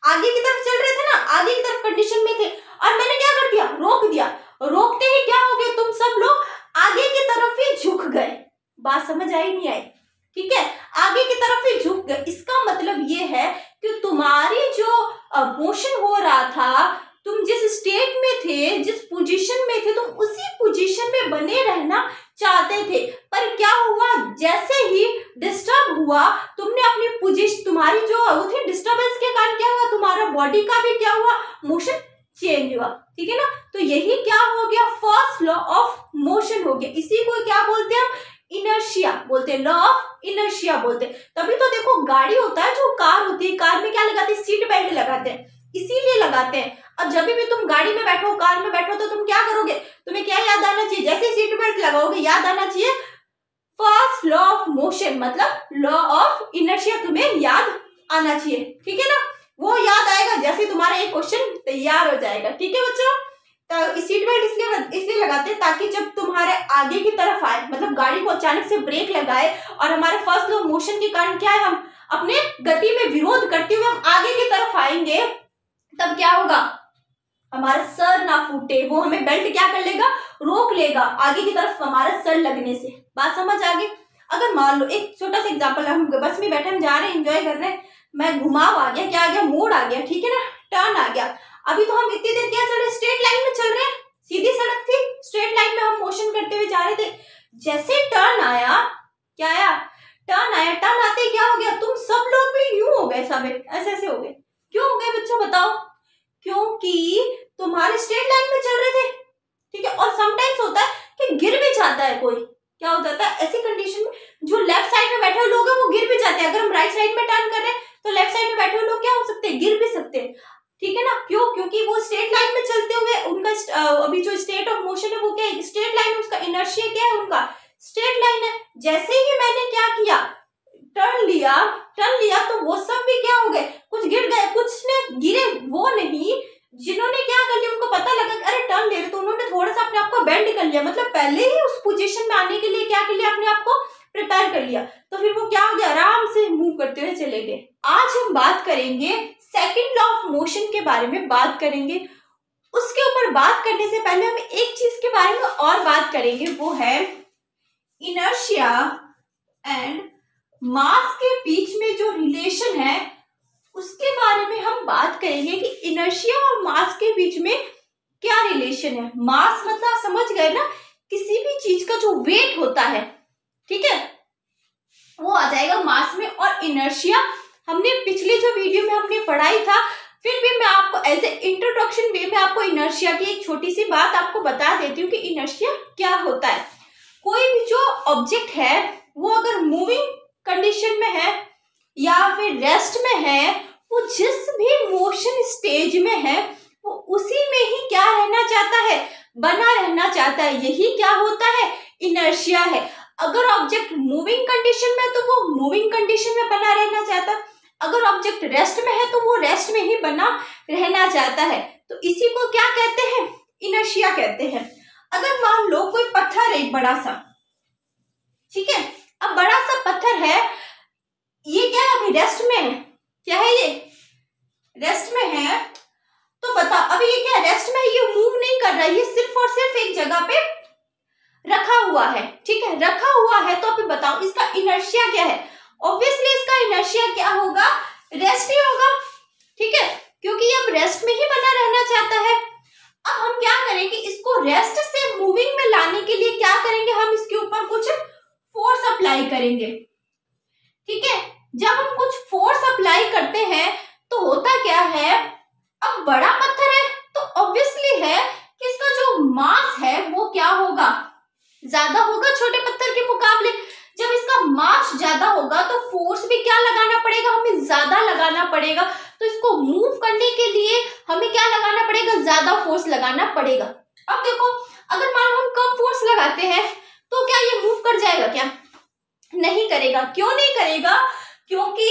आगे की तरफ चल रहे थे ना, आगे की तरफ कंडीशन में थे, और मैंने क्या कर दिया, रोक दिया। रोकते ही क्या हो गया, तुम सब लोग आगे की तरफ ही झुक गए। बात समझ आई नहीं आई, ठीक है, आगे की तरफ ही झुक गए। इसका मतलब ये है कि तुम्हारी जो मोशन हो रहा था, तुम जिस स्टेट में थे, जिस पोजीशन में थे, तुम उसी पोजीशन में बने रहना चाहते थे। पर क्या हुआ, जैसे ही डिस्टर्ब हुआ, तुमने अपनी पोजीशन, तुम्हारी जो वो थी डिस्टर्बेंस के कारण क्या हुआ, तुम्हारा बॉडी का भी क्या हुआ, मोशन चेंज हुआ, ठीक है ना। तो यही क्या हो गया, फर्स्ट लॉ ऑफ मोशन हो गया। इसी को क्या बोलते हैं हम, इनर्शिया बोलते हैं, लॉ ऑफ इनर्शिया बोलते हैं। तभी तो देखो गाड़ी होता है, जो कार होती है, कार में क्या लगाते हैं, सीट बेल्ट लगाते हैं, इसीलिए लगाते हैं। अब जब भी तुम गाड़ी में बैठो, कार में बैठो, तो तुम क्या करोगे, तुम्हें क्या याद आना चाहिए, जैसे सीट बेल्ट लगाओगे याद आना चाहिए फर्स्ट लॉ ऑफ मोशन, मतलब लॉ ऑफ इनर्शिया तुम्हें याद आना चाहिए, ठीक है ना। वो याद आएगा जैसे तुम्हारा एक क्वेश्चन तैयार हो जाएगा, ठीक है बच्चों। तो सीट बेल्ट इसलिए लगाते हैं ताकि जब तुम्हारे आगे की तरफ आए, मतलब गाड़ी को अचानक से ब्रेक लगाए और हमारे फर्स्ट लॉ मोशन के कारण क्या है, हम अपने गति में विरोध करते हुए हम आगे की तरफ आएंगे, तब क्या होगा, हमारा सर ना फूटे, वो हमें बेल्ट क्या कर लेगा, रोक लेगा आगे की तरफ हमारा सर लगने से। बात समझ आ गई। अगर मान लो एक छोटा सा एग्जांपल, हम बस में बैठे, हम जा रहे हैं, एंजॉय कर रहे हैं, मैं घुमाव आ गया, क्या आ गया, मोड़ आ गया, ठीक है ना, टर्न आ गया। अभी तो हम इतनी देर क्या चल रहे, स्ट्रेट लाइन में चल रहे हैं, सीधी सड़क थी, स्ट्रेट लाइन में हम मोशन करते हुए जा रहे थे। जैसे टर्न आया, क्या आया, टर्न आया, टर्न आते ही क्या हो गया, तुम सब लोग भी यूं हो गए, सब ऐसे हो गए। क्यों हो गए बच्चों बताओ, क्योंकि तुम्हारे स्ट्रेट लाइन में चल रहे थे, ठीक है। और समटाइम्स होता है कि गिर भी जाता है कोई, क्या हो जाता है ऐसी कंडीशन में, जो लेफ्ट साइड में बैठे हुए लोग हैं वो गिर भी जाते हैं। अगर हम राइट साइड में टर्न कर रहे हैं तो लेफ्ट साइड में बैठे हुए लोग क्या हो सकते हैं, गिर भी सकते हैं, ठीक है ना। क्यों, क्योंकि वो स्ट्रेट लाइन में चलते हुए उनका अभी जो स्टेट ऑफ मोशन है वो क्या है, स्ट्रेट लाइन है, उसका इनर्शिया क्या है, उनका स्ट्रेट लाइन है। जैसे ही मैंने क्या किया, टर्न लिया तो वो सब भी क्या हो गए, कुछ गिर गए, कुछ ने गिरे वो नहीं, जिन्होंने क्या कर लिया, उनको पता लगा अरे टर्न ले रहे, तो उन्होंने थोड़ा सा अपने आप को बेंड कर लिया, मतलब पहले ही उस पोजीशन में आने के लिए क्या कर लिया, अपने आप को प्रिपेयर कर लिया, तो फिर वो क्या हो गया, आराम से मूव करते हुए चले गए। आज हम बात करेंगे सेकंड लॉ ऑफ मोशन के बारे में बात करेंगे। उसके ऊपर बात करने से पहले हम एक चीज के बारे में और बात करेंगे, वो है इनर्शिया एंड मास के बीच में जो रिलेशन है उसके बारे में हम बात करेंगे कि इनर्शिया और मास के बीच में क्या रिलेशन है। मास मतलब आप समझ गए ना, किसी भी चीज का जो वेट होता है, ठीक है, वो आ जाएगा मास में। और इनर्शिया हमने पिछले जो वीडियो में हमने पढ़ाई था, फिर भी मैं आपको एज ए इंट्रोडक्शन वे में आपको इनर्शिया की एक छोटी सी बात आपको बता देती हूँ कि इनर्शिया क्या होता है। कोई भी जो ऑब्जेक्ट है वो अगर मूविंग कंडीशन में है या फिर रेस्ट में है, वो जिस भी मोशन स्टेज में है वो उसी में ही क्या रहना चाहता है, बना रहना चाहता है। यही क्या होता है, इनर्शिया है। अगर ऑब्जेक्ट मूविंग कंडीशन में है तो वो मूविंग कंडीशन में बना रहना चाहता है, अगर ऑब्जेक्ट रेस्ट में है तो वो रेस्ट में ही बना रहना चाहता है। तो इसी को क्या कहते हैं, इनर्शिया कहते हैं। अगर मान लो कोई पत्थर है बड़ा सा, ठीक है, अब बड़ा सा पत्थर है, ये क्या है, अभी रेस्ट में है, क्या है, ये रेस्ट में है। तो बताओ अभी ये क्या रेस्ट में है, ये मूव नहीं कर रहा है, ये सिर्फ और सिर्फ एक जगह पे रखा हुआ है, ठीक है, रखा हुआ है। तो अभी बताओ इसका इनर्शिया क्या है। ऑब्वियसली इसका इनर्शिया क्या होगा, रेस्ट ही होगा, ठीक है, क्योंकि ये अब रेस्ट में ही बना रहना चाहता है। अब हम क्या करेंगे, इसको रेस्ट से मूविंग में लाने के लिए क्या करेंगे, हम इसके ऊपर कुछ फोर्स अप्लाई करेंगे, ठीक है। जब हम कुछ फोर्स अप्लाई करते हैं तो होता क्या है, अब बड़ा पत्थर है तो ऑब्वियसली है कि इसका जो मास है वो क्या होगा, ज्यादा होगा छोटे पत्थर के मुकाबले। जब इसका मास ज्यादा होगा तो फोर्स भी क्या लगाना पड़ेगा, हमें ज्यादा लगाना पड़ेगा। तो इसको मूव करने के लिए हमें क्या लगाना पड़ेगा, ज्यादा फोर्स लगाना पड़ेगा। अब देखो अगर मान लो हम कम फोर्स लगाते हैं तो क्या ये मूव कर जाएगा, क्या नहीं करेगा। क्यों नहीं करेगा, क्योंकि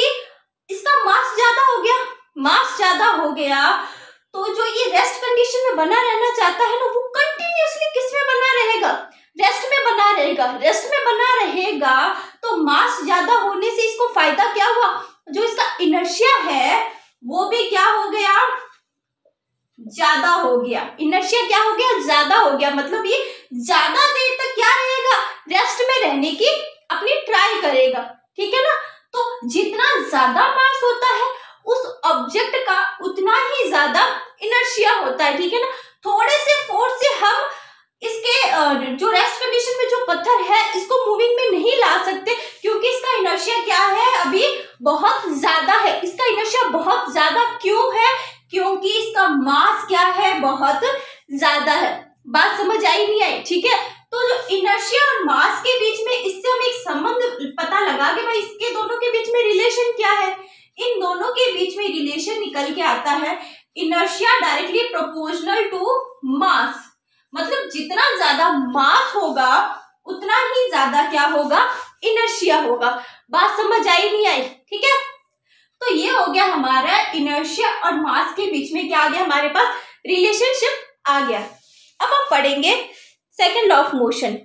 इसका मास ज्यादा हो गया। मास ज्यादा हो गया तो जो ये रेस्ट कंडीशन में बना रहना चाहता है ना, वो कंटिन्यूअसली किस में बना रहेगा, रेस्ट में बना रहेगा। रेस्ट में बना रहेगा तो मास ज्यादा होने से इसको फायदा क्या हुआ, जो इसका इनर्शिया है वो भी क्या हो गया, ज्यादा हो गया। इनर्शिया क्या हो गया, ज्यादा हो गया। मतलब ये ज्यादा देर तक क्या रहेगा, रेस्ट में रहने की अपनी ट्राई करेगा, ठीक है ना। तो जितना ज्यादा मास होता है उस ऑब्जेक्ट का उतना ही ज्यादा इनर्शिया होता है, ठीक है ना। थोड़े से फोर्स से हम इसके जो रेस्ट कंडीशन में जो पत्थर है इसको मूविंग में नहीं ला सकते, क्योंकि इसका इनर्शिया क्या है, अभी बहुत ज्यादा है। इसका इनर्शिया बहुत ज्यादा क्यों है, क्योंकि इसका मास क्या है, बहुत ज्यादा है। बात समझ आई नहीं आई, ठीक है। तो जो इनर्शिया और मास के बीच में, इससे हम एक संबंध पता लगा के भाई इसके दोनों के बीच में रिलेशन क्या है। इन दोनों के बीच में रिलेशन निकल के आता है, inertia directly proportional to mass. मतलब जितना ज्यादा मास होगा उतना ही ज्यादा क्या होगा, इनर्शिया होगा। बात समझ आई नहीं आई, ठीक है। तो ये हो गया हमारा इनर्शिया और मास के बीच में क्या आ गया, हमारे पास रिलेशनशिप आ गया। अब हम पढ़ेंगे सेकंड लॉ ऑफ मोशन,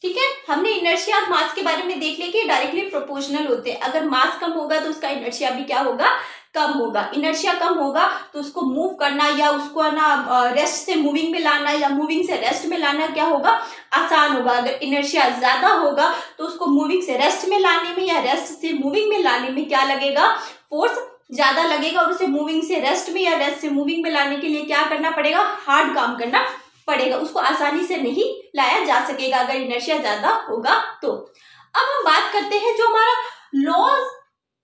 ठीक है। हमने इनर्शिया और मास के बारे में देख लिया कि डायरेक्टली प्रोपोर्शनल होते हैं। अगर मास कम होगा तो उसका इनर्शिया भी क्या होगा, कम होगा। इनर्शिया कम होगा तो उसको मूव करना या उसको ना रेस्ट से मूविंग में लाना या मूविंग से रेस्ट में लाना क्या होगा, आसान होगा। अगर इनर्शिया ज्यादा होगा तो उसको मूविंग से रेस्ट में लाने में या रेस्ट से मूविंग में लाने में क्या लगेगा, फोर्स ज्यादा लगेगा। और उसे मूविंग से रेस्ट में या रेस्ट से मूविंग में लाने के लिए क्या करना पड़ेगा, हार्ड काम करना पड़ेगा। उसको आसानी से नहीं लाया जा सकेगा अगर इनर्शिया ज्यादा होगा तो। अब हम बात करते हैं जो हमारा लॉज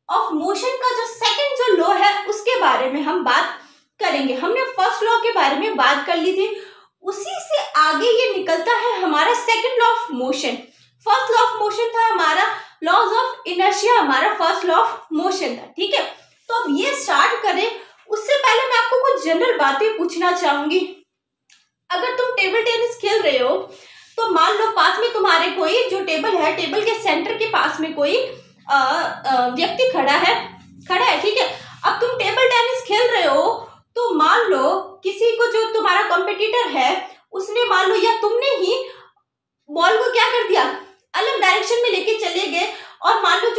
ऑफ मोशन का जो सेकंड जो लॉ है उसके बारे में हम बात करेंगे। हमने फर्स्ट लॉ के बारे में बात कर ली थी, उसी से आगे ये निकलता है हमारा second law of motion. First law of motion था हमारा लॉज ऑफ इनर्शिया, हमारा फर्स्ट लॉ ऑफ मोशन था, ठीक है। तो अब ये स्टार्ट करें उससे पहले मैं आपको कुछ जनरल बातें पूछना चाहूंगी। अगर तुम टेबल टेनिस खेल रहे हो तो मान लो पास में तुम्हारे कोई जो टेबल है, टेबल के सेंटर के पास में कोई व्यक्ति खड़ा है, ठीक है। अब तुम टेबल टेनिस खेल रहे हो तो मान लो किसी को, जो तुम्हारा कॉम्पिटिटर है, उसने मान लो या तुमने ही बॉल को क्या कर दिया, अलग डायरेक्शन में लेके चले गए। और मान लो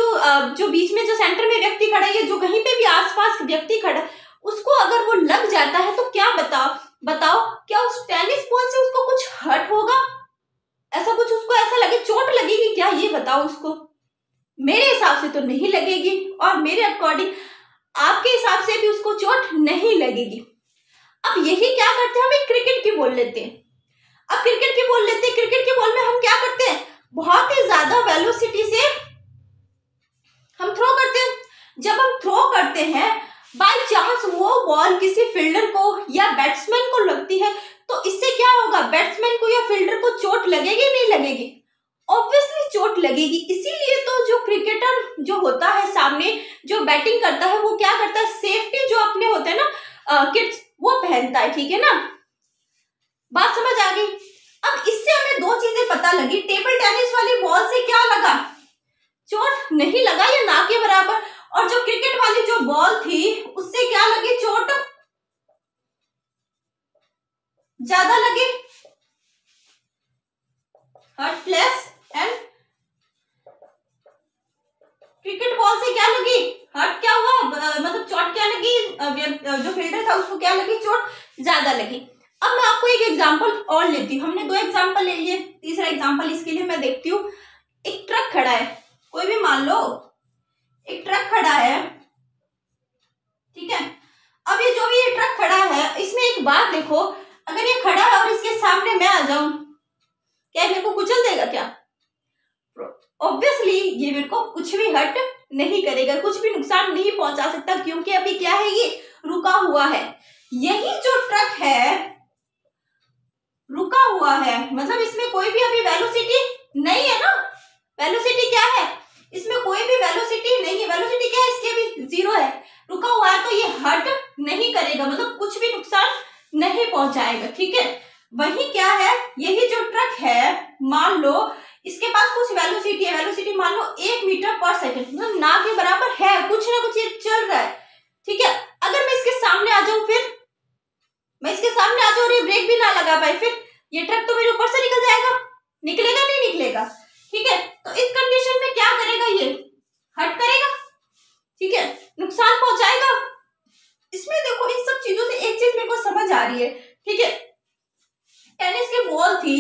जो बीच में जो सेंटर में व्यक्ति खड़ा है, जो कहीं पे भी आसपास व्यक्ति खड़ा, उसको अगर वो लग जाता है तो क्या बताओ क्या उस टेनिस बॉल से उसको कुछ हर्ट होगा, ऐसा कुछ उसको ऐसा लगे चोट लगेगी क्या, ये बताओ उसको। मेरे हिसाब से तो नहीं लगेगी, और मेरे अकॉर्डिंग आपके हिसाब से भी उसको चोट नहीं लगेगी। अब यही क्या करते हैं, हम एक क्रिकेट की बॉल लेते हैं। अब क्रिकेट की बॉल लेते हैं, क्रिकेट की बॉल में हम क्या करते हैं, बहुत ही ज्यादा वेलोसिटी से हम थ्रो करते हैं। जब हम थ्रो करते हैं, बाय चांस वो बॉल किसी फील्डर को या बैट्समैन को लगती है, तो इससे क्या होगा, बैट्समैन को या फील्डर को चोट लगेगी नहीं लगेगी, ऑब्वियसली चोट लगेगी। इसीलिए तो जो क्रिकेटर जो होता है सामने जो बैटिंग करता है, वो क्या करता है, सेफ्टी जो अपने होते हैं ना किट्स, वो पहनता है, ठीक है ना, बात समझ आ गई। अब इससे हमें दो चीजें पता लगी, टेबल टेनिस वाली बॉल से क्या लगा, चोट नहीं लगा या ना के बराबर, और जो क्रिकेट वाली जो बॉल थी उससे क्या लगी, चोट ज्यादा लगी, hurt less, and cricket ball से क्या लगी, हर्ट क्या हुआ, मतलब चोट क्या लगी, जो फील्डर था उसको क्या लगी, चोट ज्यादा लगी। अब मैं आपको एक एग्जांपल और लेती हूँ, हमने दो एग्जांपल ले लिए, तीसरा एग्जांपल इसके लिए मैं देखती हूँ। एक ट्रक खड़ा है, कोई भी मान लो एक ट्रक खड़ा है, ठीक है। अब ये जो भी ये ट्रक खड़ा है, इसमें एक बात देखो, अगर ये खड़ा है और इसके सामने मैं आ जाऊं, क्या मेरे को कुचल देगा क्या, ऑब्वियसली ये मेरे को कुछ भी हर्ट नहीं करेगा, कुछ भी नुकसान नहीं पहुंचा सकता, क्योंकि अभी क्या है, ये रुका हुआ है। यही जो ट्रक है रुका हुआ है, मतलब इसमें कोई भी अभी वेलोसिटी नहीं है ना, वेलोसिटी क्या है, इसमें कोई भी वेलोसिटी नहीं है, वेलोसिटी क्या है, इसके भी जीरो है, रुका हुआ है, तो ये हर्ट नहीं करेगा, मतलब कुछ भी नुकसान नहीं पहुंचाएगा, ठीक है। वही क्या है, यही जो ट्रक है, मान लो इसके पास कुछ वेलोसिटी है, वेलोसिटी मान लो 1 मीटर पर सेकंड, मतलब ना के बराबर है, कुछ ना कुछ ये चल रहा है, ठीक है। अगर मैं इसके सामने आ जाऊं, फिर मैं इसके सामने आ जाऊं और ये ब्रेक भी ना लगा पाए, फिर ये ट्रक तो मेरे ऊपर से निकल जाएगा, निकलेगा नहीं निकलेगा, ठीक है। तो इस कंडीशन में क्या करेगा, ये हर्ट करेगा, ठीक है, नुकसान पहुंचाएगा। इसमें देखो इन सब चीजों से एक चीज मेरे को समझ आ रही है, ठीक है, टेनिस की बॉल थी,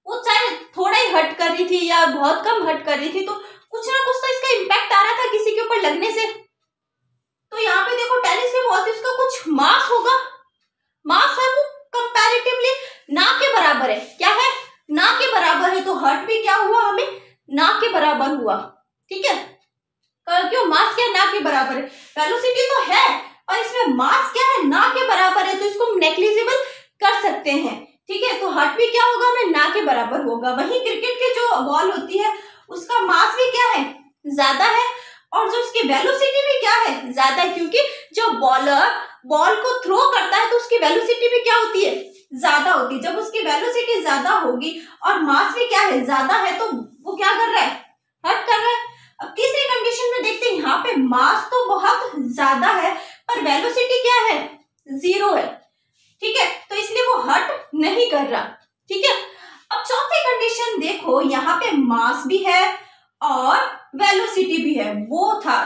वो चाहे थोड़ा ही हर्ट कर रही थी या बहुत कम हर्ट कर रही थी, तो कुछ ना कुछ तो इसका इम्पैक्ट आ रहा था किसी के ऊपर लगने से। तो यहाँ पे देखो टेनिस की बॉल थी, उसका कुछ मास होगा, मास है वो कंपैरेटिवली ना के बराबर है, क्या है, ना के बराबर है, तो हर्ट भी क्या हुआ, हमें ना के बराबर हुआ, ठीक है। क्यों, मास क्या ना के बराबर है, वेलोसिटी तो है और इसमें मास क्या है, ना के बराबर है, तो इसको हम नेग्लिजिबल कर सकते हैं, ठीक है। तो हर्ट भी क्या होगा, हमें ना के बराबर होगा। वही क्रिकेट की जो बॉल होती है उसका मास भी क्या है, ज्यादा है, और जो उसकी वेलोसिटी भी क्या है, ज्यादा है, क्योंकि जो बॉलर बॉल को थ्रो करता है तो उसकी वेलोसिटी भी क्या होती है, ज्यादा होती है। जब उसकी वेलोसिटी ज्यादा होगी और मास भी क्या है, ज्यादा है, तो वो क्या कर रहा है, हर्ट कर रहा है। अब तीसरी कंडीशन में देखते हैं, यहाँ पे मास तो बहुत ज्यादा है पर वेलोसिटी क्या है, जीरो है, ठीक है, तो इसलिए वो हर्ट नहीं कर रहा, ठीक है। अब चौथी कंडीशन देखो, यहाँ पे मास भी है और वेलोसिटी भी है, वो था,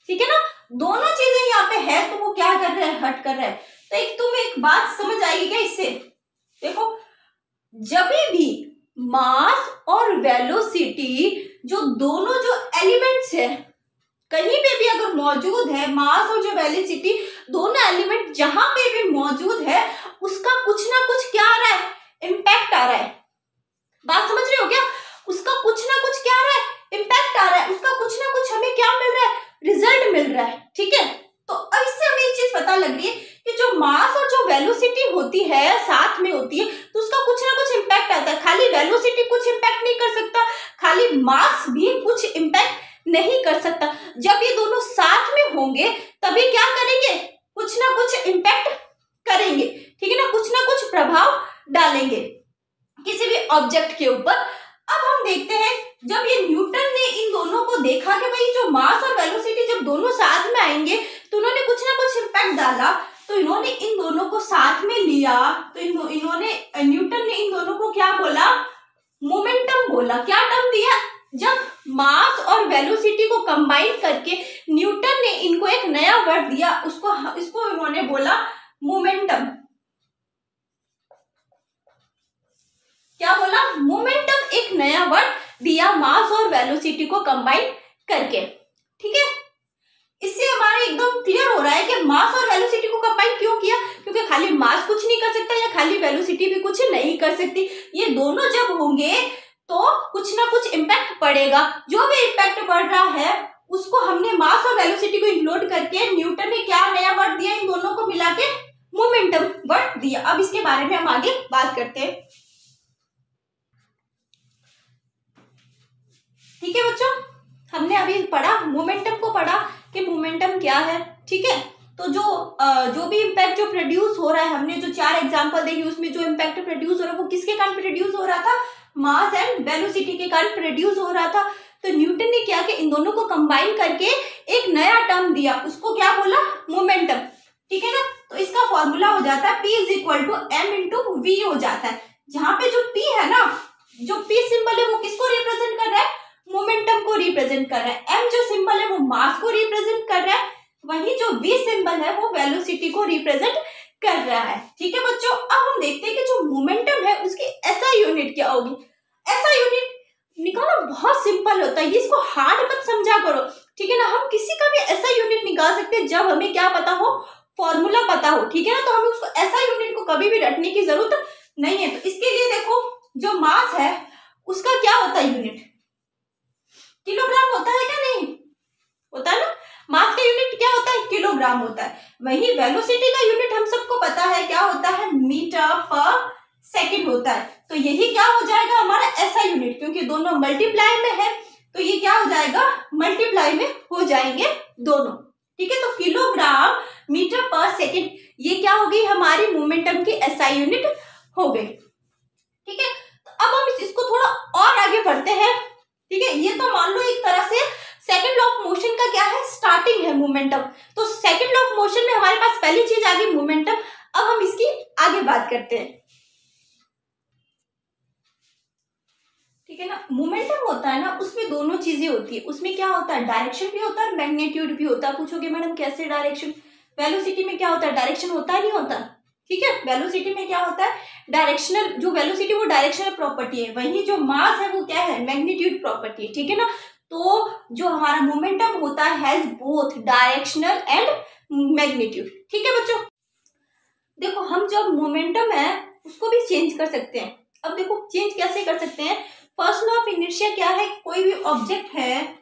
ठीक है ना, दोनों चीजें यहाँ पे है, तो वो क्या कर रहा है, हर्ट कर रहा है। तो एक बात समझ आएगी क्या इससे, देखो जब भी मास और वेलोसिटी जो दोनों जो एलिमेंट्स है कहीं पे भी अगर मौजूद है, मास और जो वेलोसिटी दोनों एलिमेंट जहां पे भी मौजूद है, उसका कुछ ना कुछ क्या आ रहा है, इम्पैक्ट आ रहा है, बात समझ रहे हो क्या, उसका कुछ ना कुछ क्या आ रहा है, इम्पैक्ट आ रहा है, उसका कुछ ना कुछ हमें क्या मिल रहा है, रिजल्ट मिल रहा है, ठीक है। तो अब इससे हमें एक चीज पता लग रही है कि जो मास और जो वेलोसिटी होती है साथ में होती है, तो उसका कुछ ना कुछ इम्पैक्ट आता है, खाली वेलोसिटी कुछ इम्पैक्ट नहीं कर सकता, खाली मास भी कुछ इम्पैक्ट नहीं कर सकता। जब ये दोनों साथ में होंगे तभी क्या करेंगे, कुछ ना कुछ इम्पैक्ट करेंगे, ठीक है ना, कुछ ना कुछ प्रभाव डालेंगे किसी भी ऑब्जेक्ट के ऊपर। अब हम देखते हैं, जब ये न्यूटन ने इन दोनों को देखा कि भाई जो मास और वेलोसिटी जब दोनों साथ में आएंगे तो उन्होंने कुछ ना कुछ इम्पैक्ट डाला, तो इन्होंने इन दोनों को साथ में लिया, तो इन्होंने न्यूटन ने इन दोनों को क्या बोला, मोमेंटम बोला। क्या टर्म दिया, जब मास और वेलोसिटी को कंबाइन करके न्यूटन ने इनको एक नया वर्ड दिया, इसको इन्होंने बोला मोमेंटम। क्या बोला, दिया मास और वेलोसिटी को कंबाइन करके। ठीक है, इससे हमारा एकदम क्लियर हो रहा है कि मास और वेलोसिटी को कंबाइन क्यों किया, क्योंकि खाली मास कुछ नहीं कर सकता या खाली वेलोसिटी भी कुछ नहीं कर सकती। ये दोनों जब होंगे तो कुछ ना कुछ इम्पैक्ट पड़ेगा। जो भी इम्पैक्ट पड़ रहा है उसको हमने मास और वेलोसिटी को इंक्लूड करके न्यूटन ने क्या नया वर्ड दिया, इन दोनों को मिला के मोमेंटम वर्ड दिया। अब इसके बारे में हम आगे बात करते हैं। ठीक है बच्चों, हमने अभी पढ़ा मोमेंटम को पढ़ा कि मोमेंटम क्या है। ठीक है, तो जो भी इम्पैक्ट जो प्रोड्यूस हो रहा है, हमने जो 4 एग्जांपल देखी उसमें जो इम्पैक्ट प्रोड्यूस हो रहा है वो किसके कारण प्रोड्यूस हो रहा था, मास एंड वेलोसिटी के कारण प्रोड्यूस हो रहा था। तो न्यूटन ने क्या कि इन दोनों को कंबाइन करके एक नया टर्म दिया, उसको क्या बोला, मोमेंटम। ठीक है ना, तो इसका फॉर्मूला हो जाता है P = m/v हो जाता है। जहां पे जो P है ना, जो P सिंबल है वो किसको रिप्रेजेंट कर रहा है, मोमेंटम को रिप्रेजेंट कर रहा है। m जो सिंबल है वो मास को रिप्रेजेंट कर रहा है, वही जो v सिंबल है वो वेलोसिटी को रिप्रेजेंट कर रहा है। ठीक है बच्चों, अब हम देखते हैं कि जो मोमेंटम है उसकी एसआई यूनिट क्या होगी। एसआई यूनिट निकालना बहुत सिंपल होता है, इसको हार्ड मत समझा करो। ठीक है ना, हम किसी का भी एसआई यूनिट निकाल सकते हैं जब हमें क्या पता हो, फॉर्मूला पता हो। ठीक है ना, तो हमें उसको एसआई यूनिट को कभी भी रटने की जरूरत नहीं है। तो इसके लिए देखो, जो मास है उसका क्या होता है यूनिट, किलोग्राम होता है क्या, नहीं होता है ना। मास का यूनिट क्या होता है, किलोग्राम होता है। वही वेलोसिटी का यूनिट हम सबको पता है क्या होता है, मीटर पर सेकंड होता है। तो यही क्या हो जाएगा हमारा एसआई यूनिट, क्योंकि दोनों मल्टीप्लाई में है तो ये क्या हो जाएगा, मल्टीप्लाई में हो जाएंगे दोनों। ठीक है, तो किलोग्राम मीटर पर सेकंड, ये क्या होगी हमारी मोमेंटम की एसआई यूनिट हो गई। ठीक है, तो अब हम इसको थोड़ा और आगे बढ़ते हैं। ठीक है, ये तो मान लो एक तरह से सेकंड लॉ ऑफ मोशन का क्या है, स्टार्टिंग है मोमेंटम। तो सेकंड लॉ ऑफ मोशन में हमारे पास पहली चीज आ गई मोमेंटम। अब हम इसकी आगे बात करते हैं। ठीक है ना, मोमेंटम होता है ना, उसमें दोनों चीजें होती है। उसमें क्या होता है, डायरेक्शन भी होता है, मैग्नीट्यूड भी होता है। पूछोगे मैडम कैसे डायरेक्शन, वेलोसिटी में क्या होता है, डायरेक्शन होता है नहीं होता। ठीक है, वेलोसिटी में क्या होता है, डायरेक्शनल, जो वेलोसिटी वो डायरेक्शनल प्रॉपर्टी है, वही जो मास है वो क्या है, मैग्नीट्यूड प्रॉपर्टी है। ठीक है ना, तो जो हमारा मोमेंटम होता है has both directional and magnitude. ठीक है बच्चों, देखो हम जब मोमेंटम है उसको भी चेंज कर सकते हैं। अब देखो चेंज कैसे कर सकते हैं, फर्स्ट लॉ ऑफ इनर्शिया क्या है, कोई भी ऑब्जेक्ट है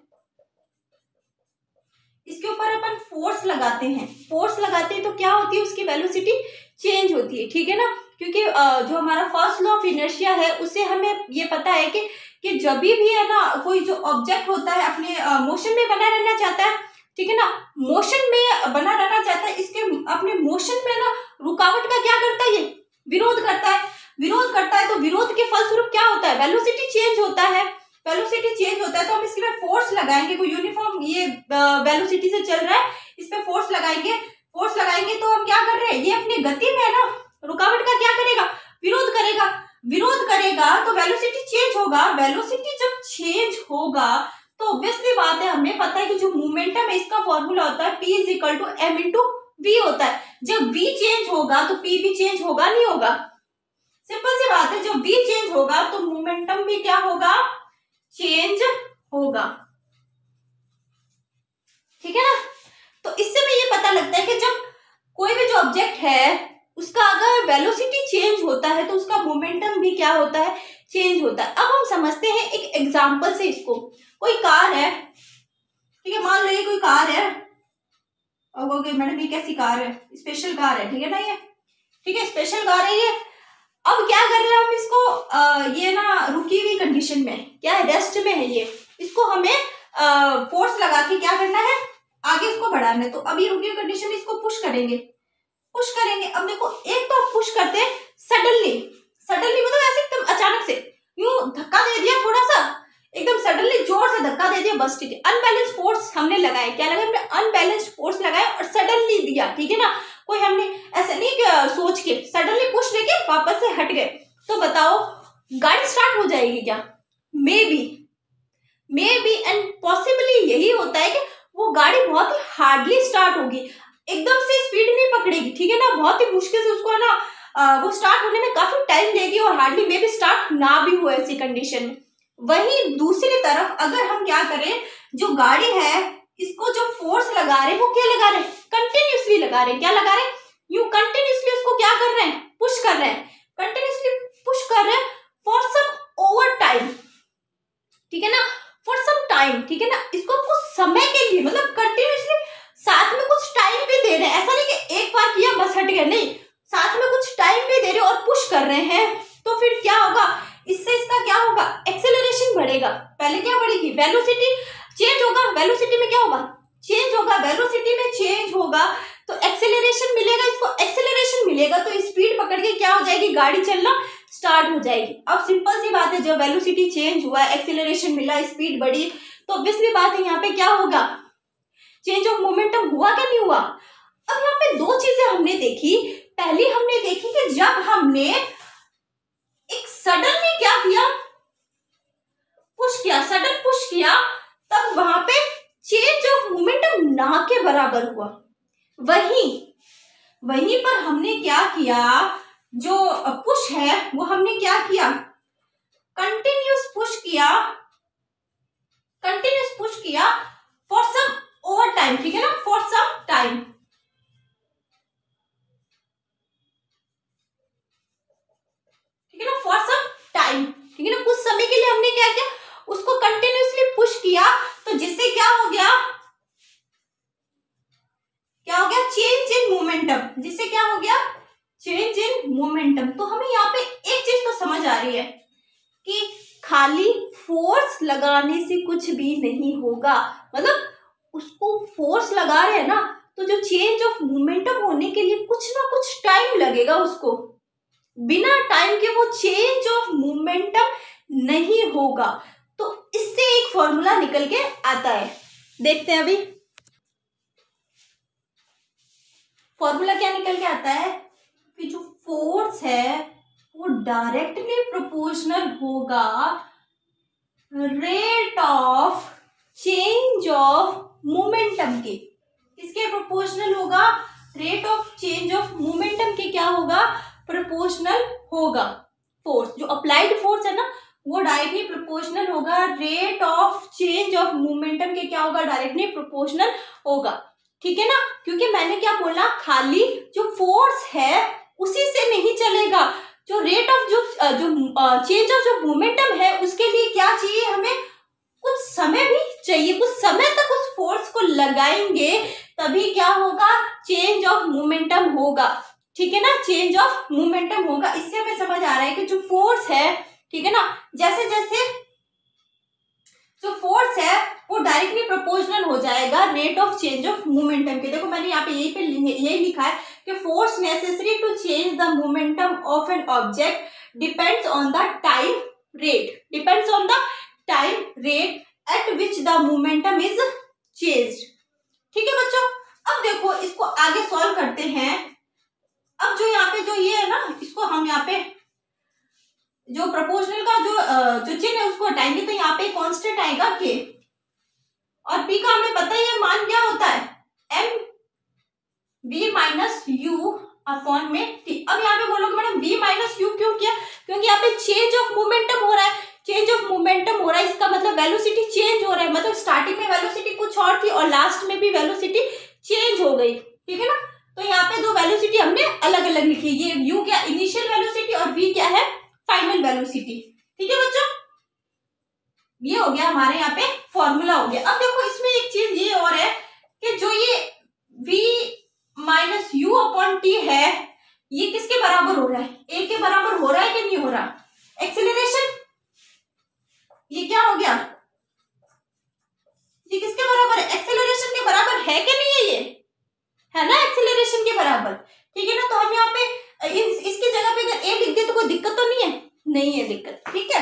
इसके ऊपर अपन फोर्स लगाते हैं, फोर्स लगाते हैं तो क्या होती है, उसकी वेलोसिटी चेंज होती है। ठीक है ना, क्योंकि जो हमारा फर्स्ट लॉ ऑफ इनर्शिया है उससे हमें ये पता है कि जब भी है ना कोई जो ऑब्जेक्ट होता है अपने मोशन में बना रहना चाहता है। ठीक है ना, मोशन में बना रहना चाहता है, इसके अपने मोशन में ना रुकावट का क्या करता है, ये विरोध करता है। विरोध करता है तो विरोध के फलस्वरूप क्या होता है, वेलोसिटी चेंज होता है। वेलोसिटी चेंज होता है तो हम इसमें फोर्स लगाएंगे, कोई यूनिफॉर्म ये वेलोसिटी से चल रहा है, इस पे फोर्स लगाएंगे। फोर्स लगाएंगे तो हम क्या कर रहे हैं, ये अपनी गति में है ना रुकावट का क्या करेगा, विरोध करेगा। विरोध करेगा तो वेलोसिटी चेंज होगा। वेलोसिटी जब चेंज होगा तो ऑब्वियसली बात है, हमें पता है कि जो मोमेंटम है इसका फॉर्मूला होता है P = m/v होता है। जब v चेंज होगा तो P भी चेंज होगा, नहीं होगा, सिंपल सी बात है। जब v चेंज होगा तो मोमेंटम भी क्या होगा, चेंज होगा। ठीक है ना, तो इससे हमें ये पता लगता है कि जब कोई भी जो ऑब्जेक्ट है उसका अगर वेलोसिटी चेंज होता है तो उसका मोमेंटम भी क्या होता है, चेंज होता है। अब हम समझते हैं एक एग्जांपल से इसको। कोई कार है, ठीक है, मान लो ये कोई कार है, और मैडम ये कैसी कार है, स्पेशल कार है। ठीक है ना, ये ठीक है स्पेशल कार है ये। अब क्या कर रहे हैं हम इसको, ये ना रुकी हुई कंडीशन में, क्या है, रेस्ट में है ये। इसको हमें फोर्स लगा के क्या करना है, आगे इसको बढ़ाना है। तो अब ये रुकी हुई कंडीशन में इसको पुश करेंगे, पुश करेंगे। अब देखो एक तो पुश करते हैं सडनली, सडनली मतलब ऐसे एकदम अचानक से यूं धक्का दे दिया, थोड़ा सा एकदम सडनली जोर से धक्का दे दिया, बस ठीक है। अनबैलेंस फोर्स हमने लगाया, क्या लगाया हमने, अनबैलेंस्ड फोर्स लगाया और सडनली दिया। ठीक है ना, कोई हमने ऐसे नहीं सोच के सडनली पुश लेके वापस से हट गए, तो बताओ गाड़ी स्टार्ट हो जाएगी क्या, मे बी एंड पॉसिबली यही होता है कि वो गाड़ी बहुत ही हार्डली स्टार्ट होगी, एकदम से स्पीड नहीं पकड़ेगी। ठीक है ना, बहुत ही मुश्किल से उसको है ना वो स्टार्ट होने में काफी टाइम लेगी और हार्डली मे बी स्टार्ट ना भी हो ऐसी कंडीशन में। वहीं दूसरी तरफ अगर हम क्या करें, जो गाड़ी है इसको जो फोर्स लगा रहे हैं वो क्या लगा रहे हैं, कंटिन्यूसली लगा रहे हैं। क्या लगा रहे हैं, यू कंटिन्यूसली उसको क्या कर रहे हैं, पुश कर रहे हैं, कंटिन्यूसली पुश कर रहे हैं फॉर सम ओवर टाइम, ठीक है ना, फॉर सम टाइम, ठीक है ना, इसको कुछ समय के लिए, मतलब कंटिन्यूसली साथ में कुछ टाइम भी दे रहे हैं। ऐसा नहीं कि एक बार किया बस हट गया, नहीं, साथ में कुछ टाइम भी दे रहे हैं और पुश कर रहे हैं। तो फिर क्या होगा, इससे इसका क्या होगा, एक्सेलरेशन बढ़ेगा। पहले क्या बढ़ेगी, वेलोसिटी चेंज होगा, वेलोसिटी में क्या होगा, चेंज होगा, वेलोसिटी में चेंज होगा तो एक्सेलरेशन मिलेगा, इसको एक्सेलरेशन मिलेगा तो स्पीड पकड़ के क्या हो जाएगी, गाड़ी चलना स्टार्ट हो जाएगी। अब सिंपल सी बात है, जब वेलोसिटी चेंज हुआ, एक्सेलरेशन मिला, स्पीड बढ़ी, तो ऑब्वियसली बात है यहाँ पे क्या होगा, चेंज ऑफ मोमेंटम हुआ क्या नहीं हुआ। अब यहाँ पे दो चीजें हमने देखी। पहली हमने देखी कि जब हमने एक सडनली क्या किया, पुश किया, सडन पुश किया, तब वहां पे चेंज ऑफ मोमेंटम ना के बराबर हुआ। वहीं पर हमने क्या किया, जो पुश है वो हमने क्या किया, कंटिन्यूस पुश किया, कंटिन्यूस पुश किया फॉर सम ओवर टाइम, ठीक है ना, फॉर सम टाइम, ठीक है ना, फॉर सम टाइम, ठीक है ना, कुछ समय के लिए हमने क्या किया, उसको कंटिन्यूसली पुश किया, तो जिससे क्या हो गया, क्या हो गया, चेंज इन मोमेंटम, जिससे क्या हो गया, चेंज इन मोमेंटम। तो हमें यहाँ पे एक चीज तो समझ आ रही है कि खाली फोर्स लगाने से कुछ भी नहीं होगा, मतलब उसको फोर्स लगा रहे हैं ना, तो जो चेंज ऑफ मोमेंटम होने के लिए कुछ ना कुछ टाइम लगेगा, उसको बिना टाइम के वो चेंज ऑफ मोमेंटम नहीं होगा। तो इससे एक फॉर्मूला निकल के आता है, देखते हैं अभी फॉर्मूला क्या निकल के आता है कि जो फोर्स है वो डायरेक्टली प्रोपोर्शनल होगा rate of change of momentum के। किसके प्रोपोर्शनल होगा, rate of change of momentum के क्या होगा, प्रोपोर्शनल होगा। फोर्स, जो अप्लाइड फोर्स है ना, वो डायरेक्टली प्रोपोर्शनल होगा rate of change of momentum के क्या होगा, डायरेक्टली प्रोपोर्शनल होगा, ठीक है ना। क्योंकि मैंने क्या बोला, खाली जो फोर्स है उसी से नहीं चलेगा, जो रेट ऑफ जो चेंज ऑफ जो मोमेंटम है उसके लिए क्या चाहिए, हमें कुछ समय भी चाहिए, कुछ समय तक उस फोर्स को लगाएंगे तभी क्या होगा, चेंज ऑफ मोमेंटम होगा, ठीक है ना, चेंज ऑफ मोमेंटम होगा। इससे हमें समझ आ रहा है कि जो फोर्स है, ठीक है ना, जैसे जैसे जो फोर्स है वो डायरेक्टली प्रोपोर्शनल हो जाएगा rate of change of momentum के। देखो मैंने यहाँ पे यही लिखा है कि force necessary to change the momentum of an object depends on the time rate, depends on the time rate at which the momentum is changed, ठीक है बच्चों। अब देखो इसको आगे सॉल्व करते हैं। अब जो यहाँ पे जो ये है ना, इसको हम यहाँ पे जो प्रोपोर्शनल का जो चिन्ह है उसको हटाएंगे, तो यहाँ पे कांस्टेंट आएगा के, और पी का हमें पता ही है मान क्या होता है, M B minus U upon में टी। अब यहाँ पे बोलोगे मैडम बी माइनस यू क्यों किया, क्योंकि यहाँ पे चेंज ऑफ मोमेंटम हो रहा है, चेंज ऑफ मोमेंटम हो रहा है, इसका मतलब वेलोसिटी चेंज हो रहा है, मतलब स्टार्टिंग में वेलोसिटी कुछ और थी और लास्ट में भी वेलोसिटी चेंज हो गई, ठीक है ना। तो यहाँ पे दो वेलोसिटी हमने अलग अलग लिखी, ये यू क्या इनिशियल वेलोसिटी और वी क्या है फाइनल वेलोसिटी, ठीक है बच्चों। ये हो गया हमारे यहाँ पे फॉर्मूला हो गया। अब देखो इसमें एक चीज ये और है कि जो ये v minus U upon T है ये किसके बराबर हो रहा है, ए के बराबर हो रहा है कि नहीं हो रहा। एक्सेलरेशन ये क्या हो गया, ये किसके बराबर है, एक्सेलरेशन के बराबर है कि नहीं है, ये है ना एक्सेलरेशन के बराबर, ठीक है ना। तो हम यहाँ पे इसकी जगह पे अगर ए लिख दे तो कोई दिक्कत तो नहीं है दिक्कत, ठीक है।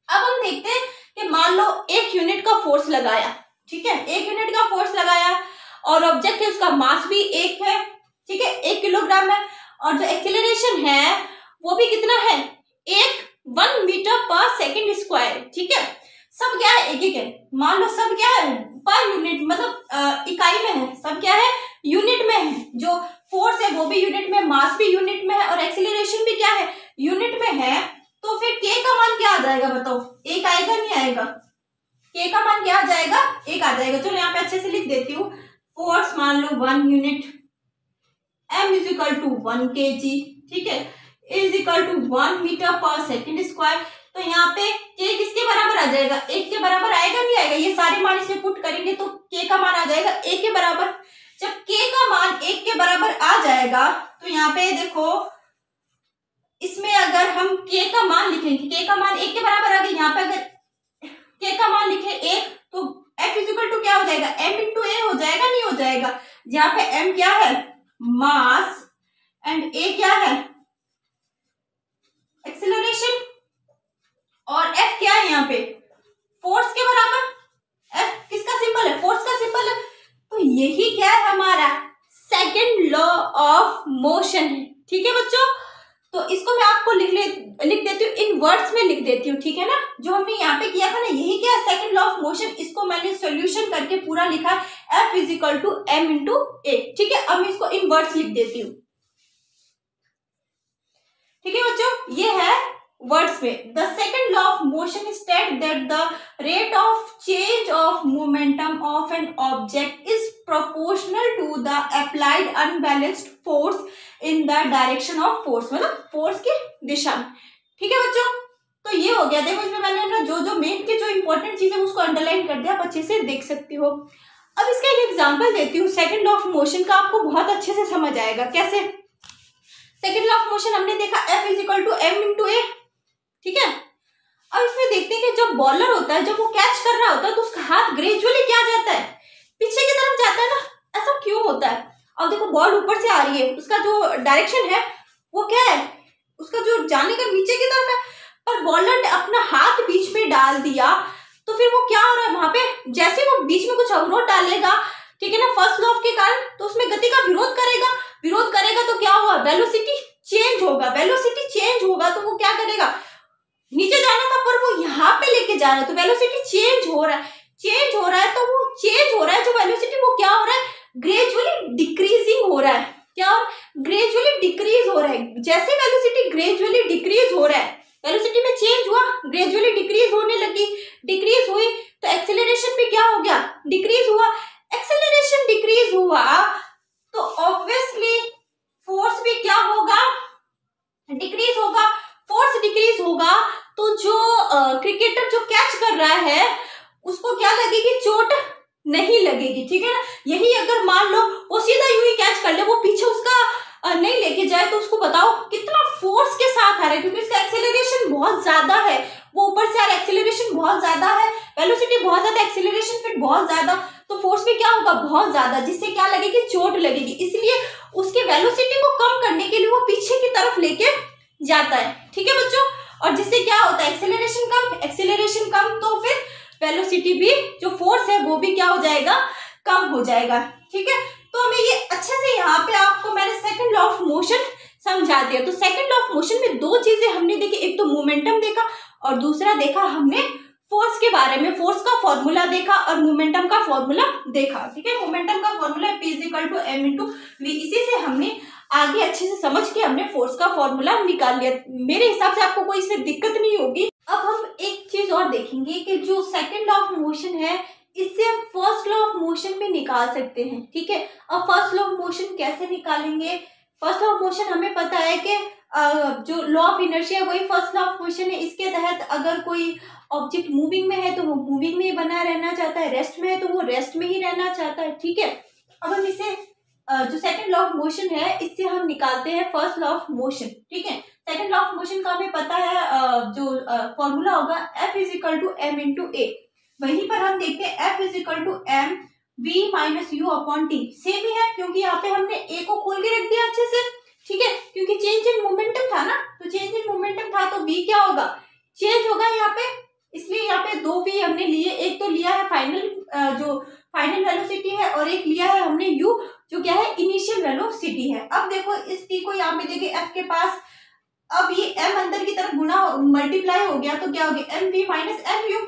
अब हम देखते हैं कि मान लो 1 यूनिट का फोर्स लगाया, ठीक है, 1 यूनिट का फोर्स लगाया और ऑब्जेक्ट है उसका मास भी 1 है, ठीक है, 1 किलोग्राम है, और जो एक्सेलरेशन है वो भी कितना है 1 मीटर पर सेकेंड स्क्वायर, ठीक है। सब क्या है एक है, मान लो सब क्या है पर यूनिट, मतलब इकाई में है, सब क्या है यूनिट में है, जो फोर्स है वो भी यूनिट में, मास भी यूनिट में है और एक्सेलरेशन भी क्या है यूनिट में है। तो फिर k का मान क्या आ जाएगा बताओ, 1 आएगा नहीं आएगा, k का मान क्या आ जाएगा, 1 आ जाएगा। चलो यहाँ पे अच्छे से लिख देती हूँ, फोर्स मान लो 1 unit, m is equal to 1 kg, ठीक है, is equal to 1 metre per second square. तो यहाँ पे k किसके बराबर आ जाएगा, 1 के बराबर आएगा नहीं आएगा, ये सारे मान इसमें पुट करेंगे तो k का मान आ जाएगा 1 के बराबर। जब k का मान 1 के बराबर आ जाएगा तो यहाँ पे देखो, इसमें अगर हम k का मान लिखेंगे, k का मान 1 के बराबर आ गया, यहाँ पे अगर k का मान लिखे 1 तो F इक्वल टू क्या हो जाएगा, m इंटू a हो जाएगा नहीं हो जाएगा, जहाँ पे m क्या है मास एंड a क्या है एक्सेलरेशन और F क्या है यहाँ पे फोर्स के बराबर। F किसका सिंबल है, फोर्स का सिंबल है। तो यही क्या है हमारा सेकंड लॉ ऑफ मोशन है, ठीक है बच्चों। तो इसको मैं आपको लिख देती हूँ, इन वर्ड्स में लिख देती हूँ, ठीक है ना, जो हमने यहाँ पे किया था ना, यही क्या है सेकंड लॉ ऑफ मोशन। इसको मैंने सॉल्यूशन करके पूरा लिखा है, F is equal to m into a, ठीक है। अब मैं इसको इन वर्ड्स लिख देती हूँ, ठीक है बच्चों, ये है वर्ड्स में। The second law of motion state that the rate of change of momentum of an object is proportional to the applied unbalanced force in the direction of force, मतलब फोर्स की दिशा में, ठीक है बच्चों। तो ये हो गया, देखो इसमें मैंने ना जो मेन के जो इंपॉर्टेंट चीज है उसको अंडरलाइन कर दिया, आप अच्छे से देख सकती हो। अब इसका एक एग्जांपल देती हूँ सेकंड लॉ ऑफ मोशन का, आपको बहुत अच्छे से समझ आएगा कैसे। सेकंड लॉ ऑफ मोशन हमने देखा F is equal to m into a, ठीक है। अब इसमें देखते हैं कि जब बॉलर होता है, जब वो कैच कर रहा होता है तो उसका हाथ ग्रेजुअली क्या जाता है, पीछे की तरफ जाता है ना, ऐसा क्यों होता है। अब देखो बॉल ऊपर से आ रही है, उसका जो डायरेक्शन है वो क्या है, उसका जो जाने का नीचे की तरफ है, पर बॉलर ने अपना हाथ बीच में डाल दिया तो फिर वो क्या हो रहा है वहां पे, जैसे वो बीच में कुछ अवरोध डालेगा, ठीक है ना, फर्स्ट लॉ के कारण, तो उसमें गति का विरोध करेगा, विरोध करेगा तो क्या होगा, वेलोसिटी चेंज होगा, वेलोसिटी चेंज होगा तो वो क्या करेगा, नीचे जाना था पर वो यहाँ पे लेके जा रहा है, तो वेलोसिटी चेंज हो रहा है, चेंज हो रहा है, तो वो चेंज हो रहा है जो वेलोसिटी वो क्या हो रहा है, ग्रेजुअली डिक्रीजिंग हो रहा है, क्या ग्रेजुअली डिक्रीज हो रहा है। जैसे वेलोसिटी ग्रेजुअली डिक्रीज हो रहा है, वेलोसिटी में चेंज हुआ, ग्रेजुअली डिक्रीज होने लगी, डिक्रीज हुई तो एक्सेलरेशन भी क्या हो गया, डिक्रीज हुआ, एक्सेलरेशन डिक्रीज हुआ तो ऑब्वियसली फोर्स भी क्या होगा, डिक्रीज होगा। फोर्स डिक्रीज होगा तो जो क्रिकेटर जो कैच कर रहा है उसको क्या लगेगी, चोट नहीं लगेगी, ठीक है ना। यही अगर मान लो वो सीधा यूं ही कैच कर ले, वो पीछे उसका नहीं लेके जाए, तो उसको बताओ कितना फोर्स के साथ आ रहा है, क्योंकि इसका एक्सेलरेशन बहुत ज्यादा है, वो ऊपर से आ रहा है, एक्सेलरेशन बहुत ज्यादा है, वेलोसिटी बहुत ज्यादा, एक्सेलरेशन फिर बहुत ज्यादा, तो फोर्स भी क्या होगा बहुत ज्यादा, जिससे क्या लगेगी, चोट लगेगी। इसलिए उसके वेलोसिटी को कम करने के लिए वो पीछे की तरफ लेके जाता है, ठीक है बच्चों। और जिससे क्या होता है, एक्सेलरेशन कम, एक्सेलरेशन कम तो फिर वेलोसिटी भी, जो फोर्स है वो भी क्या हो जाएगा, कम हो जाएगा, ठीक है। तो हमें ये अच्छे से यहाँ पे आपको मैंने सेकंड लॉ ऑफ मोशन समझा दिया। तो सेकंड लॉ ऑफ मोशन में दो चीजें हमने देखी, एक तो मोमेंटम देखा और दूसरा देखा हमने फोर्स के बारे में, फोर्स का फॉर्मूला देखा और मोमेंटम का फॉर्मूला देखा, ठीक है। मोमेंटम का फॉर्मूला P = m × v, इसी से हमने आगे अच्छे से समझ के हमने फोर्स का फॉर्मूला निकाल लिया। मेरे हिसाब से आपको कोई इसमें दिक्कत नहीं होगी। अब हम एक चीज और देखेंगे कि जो सेकंड लॉ ऑफ मोशन है इससे हम फर्स्ट लॉ ऑफ मोशन भी निकाल सकते हैं, ठीक है। अब फर्स्ट लॉ ऑफ मोशन कैसे निकालेंगे, फर्स्ट लॉ ऑफ मोशन हमें पता है कि जो लॉ ऑफ इनर्शिया वही फर्स्ट लॉ ऑफ मोशन है। इसके तहत अगर कोई ऑब्जेक्ट मूविंग में है तो वो मूविंग में ही बना रहना चाहता है, रेस्ट में है तो वो रेस्ट में ही रहना चाहता है, ठीक है। अब हम इसे जो सेकंड लॉ ऑफ मोशन है इससे हम निकालते हैं फर्स्ट लॉ ऑफ मोशन, ठीक है। सेकंड लॉ ऑफ मोशन का हमें पता है जो फॉर्मूला होगा F = m × a। वहीं पर हम देखते हैं F = m v - u/t, same ही है क्योंकि यहाँ पे हमने a को खोल के रख दिया अच्छे से, ठीक है, क्योंकि चेंज इन मोमेंटम था ना, तो चेंज इन मोमेंटम था तो v क्या होगा, चेंज होगा यहाँ पे, इसलिए यहाँ पे दो v हमने लिए, एक तो लिया है फाइनल जो फाइनल वेलोसिटी है और एक लिया है हमने u जो क्या है इनिशियल वेलोसिटी है। अब देखो इस t को यहाँ पे देखिए f के पास, अब ये m अंदर की तरफ गुना मल्टीप्लाई हो गया तो क्या हो गया mv - mu,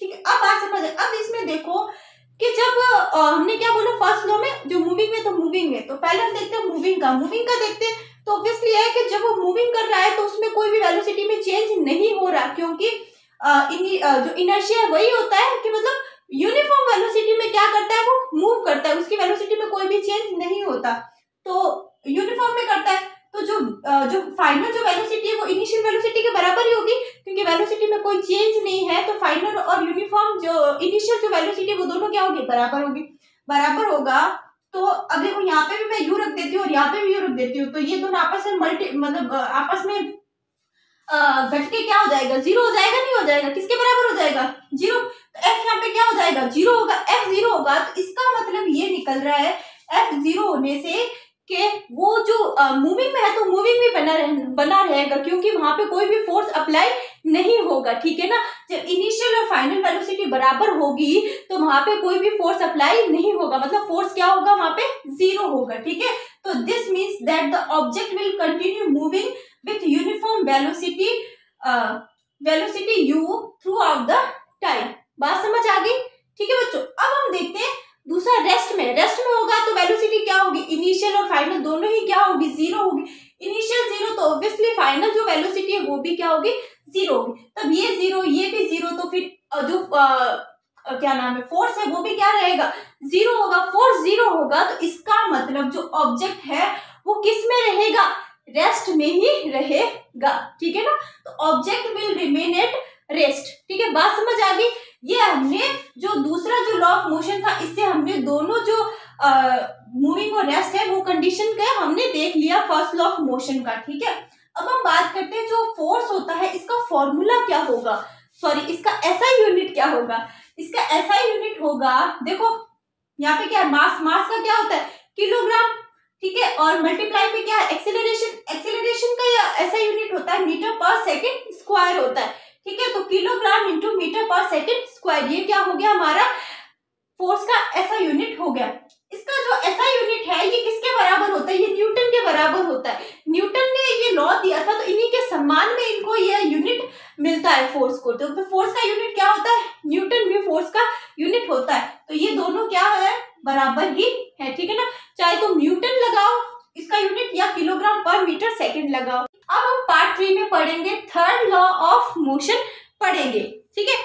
ठीक है। अब बात समझ, अब इसमें देखो कि जब हमने क्या बोला फर्स्ट लॉ में जो मूविंग में, तो मूविंग में तो पहले हम देखते हैं मूविंग का देखते हैं। तो ऑब्वियसली है कि जब वो मूविंग कर रहा है तो उसमें कोई भी वेलोसिटी में चेंज नहीं हो रहा, क्योंकि जो इनर्शिया है वही होता है कि मतलब यूनिफॉर्म वेलोसिटी में क्या करता है, वो मूव करता है, उसकी वेलोसिटी में कोई भी चेंज नहीं होता, तो यूनिफॉर्म में करता है। तो जो फाइनल जो वेलोसिटी है वो इनिशियल वेलोसिटी के बराबर ही होगी, क्योंकि वेलोसिटी में कोई चेंज नहीं है, तो फाइनल और यूनिफॉर्म जो इनिशियल जो वेलोसिटी वो दोनों क्या होगी, बराबर होगी। बराबर होगा तो अब देखो यहाँ पे भी मैं यू रख देती हूँ और यहाँ पे भी यू रख देती हूँ, तो ये दोनों आपस में आपस में घट के क्या हो जाएगा, जीरो हो जाएगा, नहीं हो जाएगा, किसके बराबर हो जाएगा, जीरो। तो एफ यहाँ पे क्या हो जाएगा, जीरो होगा, एफ जीरो होगा, तो इसका मतलब ये निकल रहा है एफ जीरो होने से कि वो जो मूविंग में है तो मूविंग भी बना रहेगा, क्योंकि वहां पे कोई भी फोर्स अप्लाई नहीं होगा, ठीक है ना। जब इनिशियल और फाइनल वेलोसिटी बराबर होगी तो वहां पे कोई भी फोर्स अप्लाई नहीं होगा, मतलब फोर्स क्या होगा, वहां पे जीरो होगा, ठीक है। तो this means that the object will continue moving with uniform velocity u through out the time. बात समझ आ गई, ठीक है बच्चों। अब हम देखते हैं दूसरा रेस्ट में होगा तो वेलोसिटी क्या होगी, इनिशियल और फाइनल दोनों ही क्या होगी, जीरो होगी। इनिशियल जीरो तो ऑब्वियसली फाइनल जो वेलोसिटी है वो भी क्या होगी, जीरो होगी। तब ये जीरो, ये भी जीरो, तो फिर जो क्या नाम है फोर्स है वो भी क्या रहेगा, जीरो होगा। फोर्स जीरो होगा तो इसका मतलब जो ऑब्जेक्ट है वो किस में रहेगा, रेस्ट में ही रहेगा, ठीक है ना। तो object will remain at rest, ठीक है। बात समझ आ गई। ये हमने जो दूसरा जो लॉ ऑफ मोशन था, इससे हमने दोनों जो मूविंग और रेस्ट है वो कंडीशन का हमने देख लिया फर्स्ट लॉ ऑफ मोशन का, ठीक है। अब हम बात करते हैं जो फोर्स होता है इसका फॉर्मूला क्या होगा, सॉरी इसका एसआई यूनिट क्या होगा। इसका एसआई यूनिट होगा, देखो यहाँ पे क्या है, मास का क्या होता है, किलोग्राम, ठीक है, और मल्टीप्लाई पे क्या है, एक्सेलरेशन का एसआई यूनिट होता है मीटर पर सेकेंड स्क्वायर होता है, ठीक है। तो kilogram into metre per second square, ये क्या हो गया हमारा फोर्स का ऐसा यूनिट हो गया। इसका जो ऐसा यूनिट है ये किसके बराबर होता है, ये न्यूटन के बराबर होता है। न्यूटन ने ये लॉ दिया था तो इन्हीं के सम्मान में इनको ये यूनिट मिलता है फोर्स को। तो फोर्स का यूनिट क्या होता है, न्यूटन भी फोर्स का यूनिट होता है। तो ये दोनों क्या है, बराबर ही है, ठीक है ना। चाहे तुम न्यूटन लगाओ इसका यूनिट या किलोग्राम पर मीटर सेकेंड लगाओ। अब हम पार्ट 3 में पढ़ेंगे, थर्ड लॉ ऑफ मोशन पढ़ेंगे, ठीक है।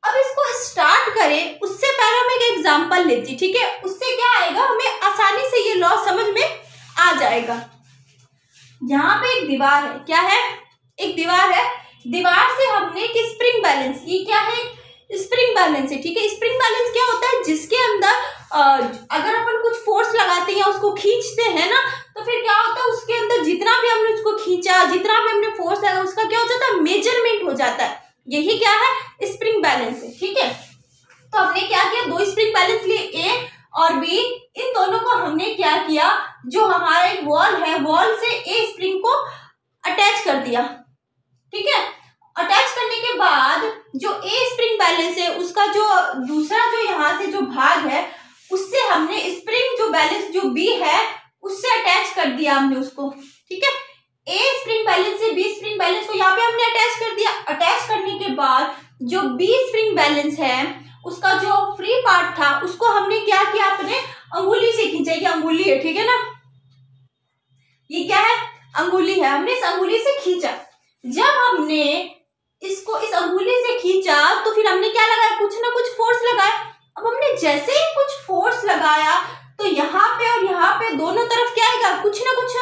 अब इसको स्टार्ट करें उससे पहले मैं एक एग्जांपल लेती, ठीक है। उससे क्या आएगा, हमें आसानी से ये लॉ समझ में आ जाएगा। यहाँ पे एक दीवार है, क्या है, एक दीवार है। दीवार से हमने एक स्प्रिंग बैलेंस, ये क्या है, स्प्रिंग बैलेंस है, ठीक है। स्प्रिंग बैलेंस क्या होता है, जिसके अंदर अगर अपन कुछ फोर्स लगाते हैं या उसको खींचते हैं ना, तो फिर क्या होता है, उसके अंदर जितना भी हमने उसको खींचा, जितना भी हमने फोर्स लगा, उसका क्या हो जाता है, मेजरमेंट हो जाता है। यही क्या है, स्प्रिंग बैलेंस है, ठीक है। तो हमने क्या किया, दो स्प्रिंग बैलेंस लिए, ए और बी, इन दोनों को हमने क्या किया, जो हमारा एक वॉल है, वॉल से ए स्प्रिंग को अटैच कर दिया, ठीक है। अटैच करने के बाद जो ए स्प्रिंग बैलेंस है उसका जो दूसरा जो यहाँ से जो भाग है उससे हमने स्प्रिंग जो बैलेंस जो बी है उससे अटैच कर दिया हमने उसको, ठीक है। ए स्प्रिंग बैलेंस से बी स्प्रिंग बैलेंस को यहाँ पे हमने अटैच कर दिया। अटैच करने के बाद जो बी स्प्रिंग बैलेंस है उसका जो फ्री पार्ट था उसको हमने क्या किया, अपने अंगुली से खींचा। ये अंगुली है, ठीक है ना, ये क्या है, अंगुली है, हमने इस अंगुली से खींचा। जब हमने इसको इस अंगुली से खींचा तो फिर हमने क्या लगाया, कुछ ना कुछ फोर्स लगाया। अब हमने जैसे ही कुछ फोर्स लगाया तो यहाँ पे और यहाँ पे दोनों तरफ क्या आएगा, कुछ ना कुछ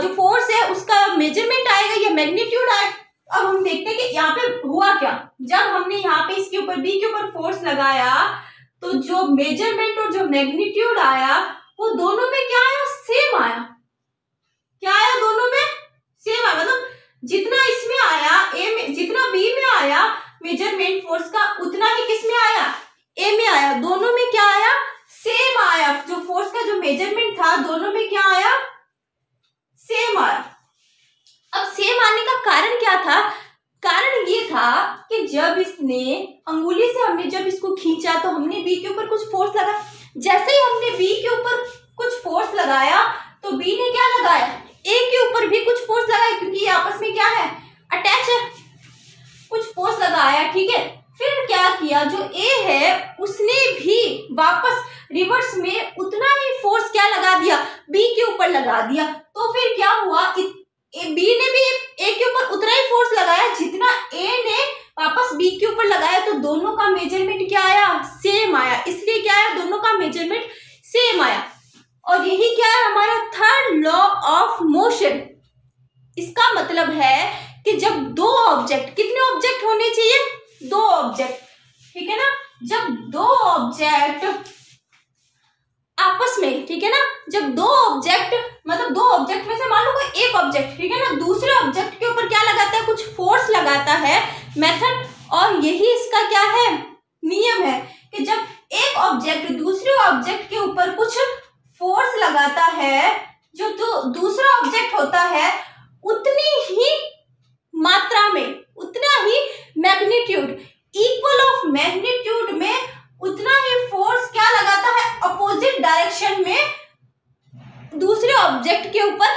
जो फोर्स है उसका मेजरमेंट आएगा या मैग्नीट्यूड आएगा। अब हम देखते हैं कि यहाँ पे हुआ क्या, जब हमने यहाँ पे इसके ऊपर बी के ऊपर फोर्स लगाया तो जो मेजरमेंट और जो मैग्नीट्यूड आया वो दोनों में क्या आया, सेम आया। क्या आया, दोनों में सेम आया, मतलब जितना इसमें आया ए में, जितना बी में आया मेजरमेंट फोर्स का, उतना ही किस में आया, ए में आया। दोनों में क्या आया, सेम आया। जो फोर्स का जो मेजरमेंट था दोनों में क्या आया, सेम आया। अब सेम आने का कारण क्या था, कारण ये था कि जब इसने अंगुली से हमने जब इसको खींचा तो हमने बी के ऊपर कुछ फोर्स लगाया। जैसे ही हमने बी के ऊपर कुछ फोर्स लगाया तो बी ने क्या लगाया, ए के ऊपर भी कुछ फोर्स लगाया, क्योंकि ये आपस में क्या है, अटैच है। कुछ फोर्स लगाया, ठीक है। फिर क्या किया, जो ए है उसने भी वापस रिवर्स में उतना ही फोर्स क्या लगा दिया, बी के ऊपर लगा दिया, तो फिर क्या हुआ, बी ने भी ए के ऊपर उतना ही फोर्स लगाया जितना ए ने वापस बी के ऊपर लगाया, तो दोनों का मेजरमेंट क्या आया, सेम आया। इसलिए क्या आया, दोनों का मेजरमेंट सेम आया। और यही क्या है हमारा थर्ड लॉ ऑफ मोशन। इसका मतलब है कि जब दो ऑब्जेक्ट, कितने ऑब्जेक्ट होने चाहिए, दो ऑब्जेक्ट, ठीक है ना, जब दो ऑब्जेक्ट आपस में, ठीक है ना, जब दो ऑब्जेक्ट, मतलब दो ऑब्जेक्ट में से मान लो कोई एक ऑब्जेक्ट, ठीक है ना, दूसरे ऑब्जेक्ट के ऊपर क्या लगाता है, कुछ फोर्स लगाता है, मेथड, और यही इसका क्या है, नियम है कि जब एक ऑब्जेक्ट दूसरे ऑब्जेक्ट के ऊपर कुछ फोर्स लगाता है, जो दूसरा ऑब्जेक्ट होता है उतनी ही मात्रा में, उतना ही मैग्नीट्यूड, इक्वल ऑफ मैग्नीट्यूड में उतना ही फोर्स क्या लगाता है, अपोजिट डायरेक्शन में दूसरे ऑब्जेक्ट के ऊपर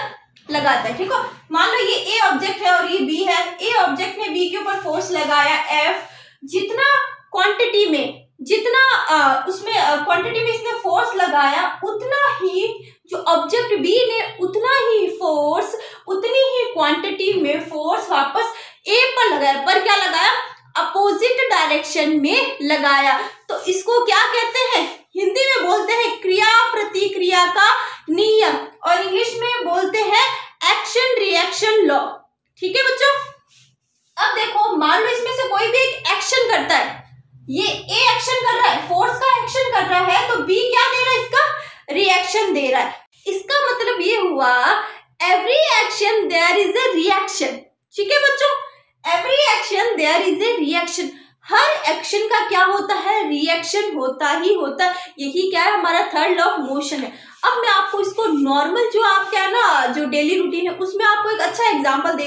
लगाता है। ठीक है, मान लो ये ए ऑब्जेक्ट है और ये बी है, ए ऑब्जेक्ट ने बी के ऊपर फोर्स लगाया एफ, जितना क्वांटिटी में, जितना उसमें क्वांटिटी में इसने फोर्स लगाया, उतना ही जो ऑब्जेक्ट बी ने उतना ही फोर्स, उतनी ही क्वांटिटी में फोर्स वापस ए पर लगाया, पर क्या लगाया, अपोजिट डायरेक्शन में लगाया। तो इसको क्या कहते हैं, हिंदी में बोलते हैं क्रिया प्रतिक्रिया का नियम, और इंग्लिश में बोलते हैं एक्शन रिएक्शन लॉ। ठीक है बच्चों, अब देखो मान लो इसमें से कोई भी एक एक्शन करता है, ये ए एक्शन कर रहा है, फोर्स का एक्शन कर रहा है, तो बी क्या दे रहा है, इसका रिएक्शन दे रहा है। इसका मतलब ये हुआ every action there is a reaction. ठीक है बच्चों, every action there is a reaction, हर एक्शन का क्या होता है, रिएक्शन होता ही होता है। यही क्या है, हमारा थर्ड लॉ ऑफ मोशन है। अब मैं आपको इसको नॉर्मल जो आप क्या ना, जो डेली रूटीन है उसमें आपको एक अच्छा एग्जांपल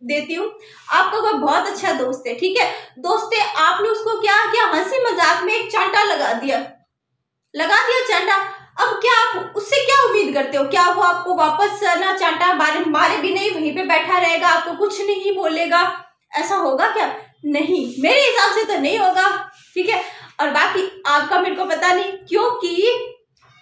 देती हूँ। आपका कोई बहुत अच्छा दोस्त है, ठीक है, दोस्त है, आपने उसको क्या किया, हंसी मजाक में एक चांटा लगा दिया चांटा। अब क्या आप उससे क्या उम्मीद करते हो, क्या वो आपको वापस ना चांटा मारे भी नहीं, वहीं पे बैठा रहेगा, आपको कुछ नहीं बोलेगा, ऐसा होगा क्या, नहीं, मेरे हिसाब से तो नहीं होगा। ठीक है, और बाकी आपका मेरे को पता नहीं, क्योंकि